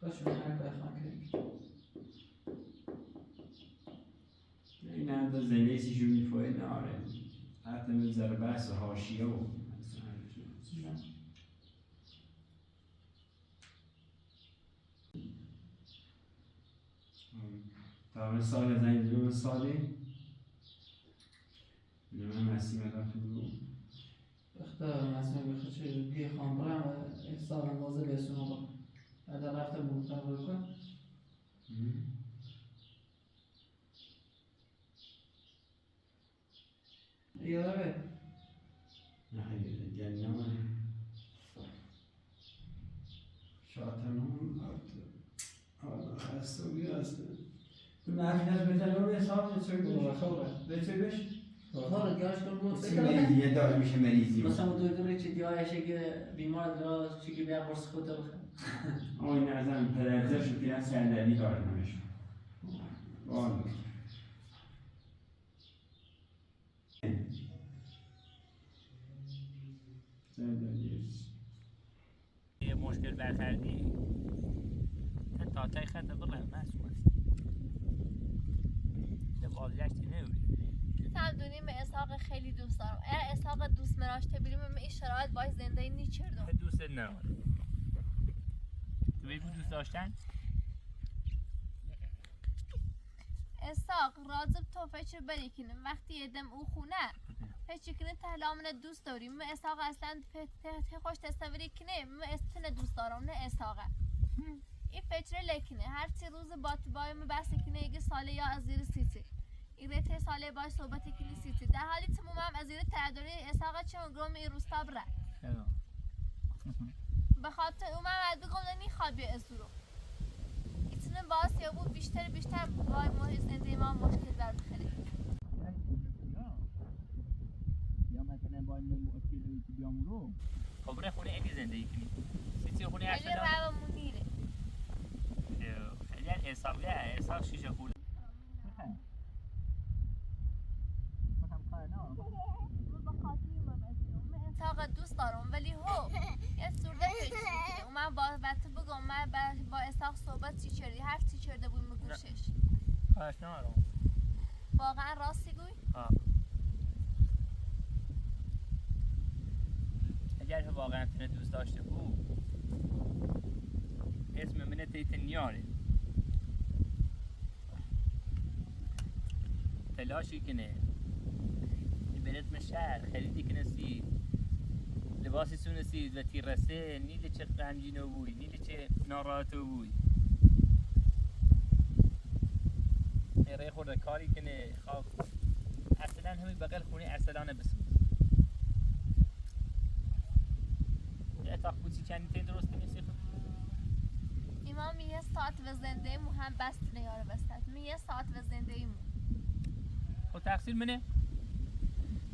خوش من هر کاری خواهم کرد این هم تا زنده سیشون میفوه ناره حتی میذاره بحث حاشیه و تا سال زنگ دو سالی من مسیح مدار تو برو اختار مسئول بخشی بی خان برم احسال اندازه بسونه با بعد رفته مختار بکن یاره نه گلی نمانی شاطرون آره خسته و بیرسته تو نفید از بهتره رو حساب چطوری بش؟ چطوری بش؟ خواهر گاش کن بود چی مریضیه داره میشه مریضی مثلا دکتر چی دیایش که بیمار داره چی که بیا قرص خود بخوره آین ازم پدرزه شو پیرن سردردی داره نمیشون بانو یه مشکل برخوردی تا تای خط بره مسئول ده بازگشتی نوری دونیم اسحاق خیلی دوست دارم. اگر اسحاق دوست مراشته بریم من این شرایط باید زندگی نیچردم. دوست ندارم. تو بیشتر دوست داشتن؟ اسحاق راضب تو فکر بری کنیم وقتی یدم او خونه فکر کنیم تهلامن دوست داریم. من اسحاق اصلا خوش تصوری کنیم. من استن دوست دارم نه اسحاق. این فکر لکنه هر چی روز بای من بحث کنه اگه ساله یا از زیر سیتی. این ته ساله باش صحبتی کنی سیتی. در حالی تمام هم از زیر تعدادی اسحاق چون گرم این روستا بره. به خاطر اون من بگم نمیخواد اسورو. ایتونه باز یا بود بیشتر وای محیط زندگی ما مشکل در بخیره. یا مثلا با این مشکلی که بیام رو خبره خونه اگه زندگی کنی سیتی خونه خیلی رو منیره خیلی حساب شیشه خورده اسحاق دوست دارم ولی هو یه سورده فکر من با بچه بگم من با اسحاق صحبت چی چردی هر چی چرده بود مگوشش خواهش نمارم واقعا راستی گوی؟ اگر واقعا تونه دوست داشته بود اسم منه تیت نیاره تلاشی کنه برد من شهر خریدی کنه سید لباسی سونه سید و تیرسه نیل چه غمجینو بوی نیل چه ناراحتو بوی میره خورده کاری کنه خواب اصلا همین بغل خونه ارسلانه بسود یه اتاق بوچی چندی تین درست نیستی خود ایمان میه ساعت و زنده مو هم بست نیاره بستد میه ساعت و زنده مو خود تقصیر منه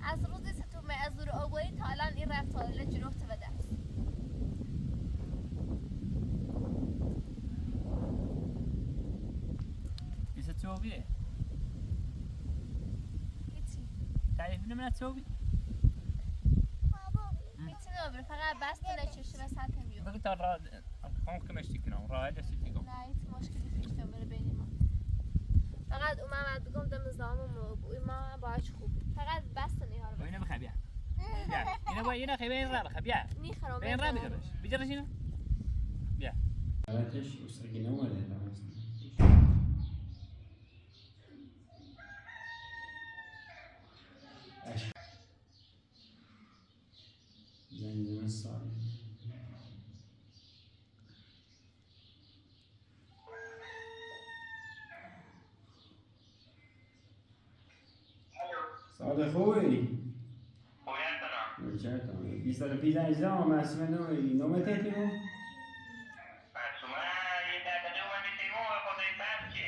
از روزی که تو معذور آگویی تا الان این رفتاره جلوفت و دست بیسه توبیه هیچی تعریف نمونه توبی هیچی نبره فقط بست نچشه و سطح میو بگو تا راه خانم کمشتی کنم راه دستی کنم نه هیچ مشکلی پیش نمیره بین ما فقط اومد بگم دم زامو ما باش خوب فقط بست نیاره با اینه بخواه بیا اینه با اینه خیلی این را بخواه بیا نیخرم این را بیجرش بیجرش اینه بیا حالتش اصلاحی نماره زنجان سال سال خوبی؟ چرا 20 سال پیش اجزا معصومه نوی نومه تیتی مو؟ معصومه یه دقیقه اومده تیمون و خدای فرد که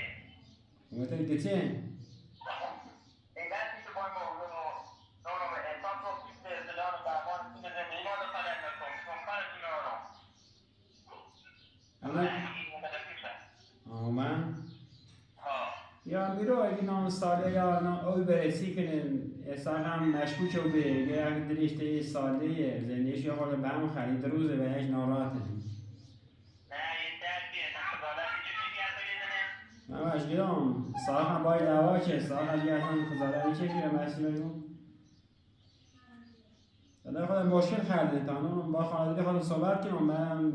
نومه تیتی چه؟ این دستی که باید نونم انسان رو کیست ازدلان و درمان سود زندگی ما دو خلق نکن کارت نونم اما؟ این مقدر کیست من؟ ها یا میرو اگه نام ساله یا نام اوی برسی کنن احسان هم مشکوک و به یک درشته ساله زندگیش یا خود به هم خرید روزه و هیچ ناراحته نه یه درکیه تنظالتی چه چیزی هست بگیدنه؟ من مشکلم ساعت هم باید دوا چه ساعت هم دیگه اصلا خزاله چه شیره مسیح بگم در خود مشکل خرده تانم با خانواده خودم صحبت کنم من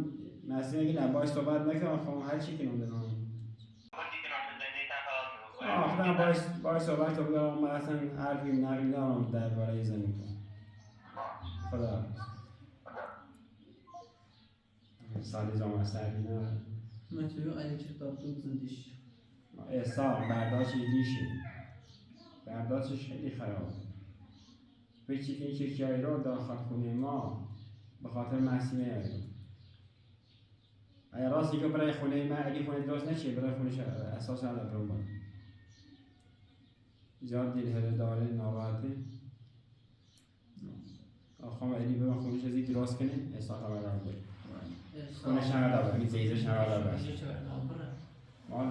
مسیح میگه نه باید صحبت نکنم خواهم هر چی کنم دارم خودی که نام زندگی تن خلاص میگو خودم باید صحبت کنم بگم من اصلا حرفی نقلی دارم درباره زمین کنم خدا سالی جامعه سردی نه مثل اگه چه کتاب تو زندیش احسان برداشت دیشه برداشتش خیلی خرابه پیچی که این چیزهایی رو داخل خونه ما به خاطر مسیح میاریم اگر راستی که برای خونه من اگه خونه درست نشه برای خونش اساس ندارم باید زیاد دل هده داره ناراحته آخوام علی به خونش ازی درست کنه احسان خبر دارم باید خونش نگه این زیزش نگه مال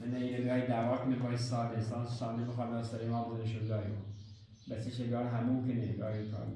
من اینه بیایی دعوا کنه باید ساله بخواد از سری ما بزنه شد داریم بسی چه بیار همون کنه بیاری کار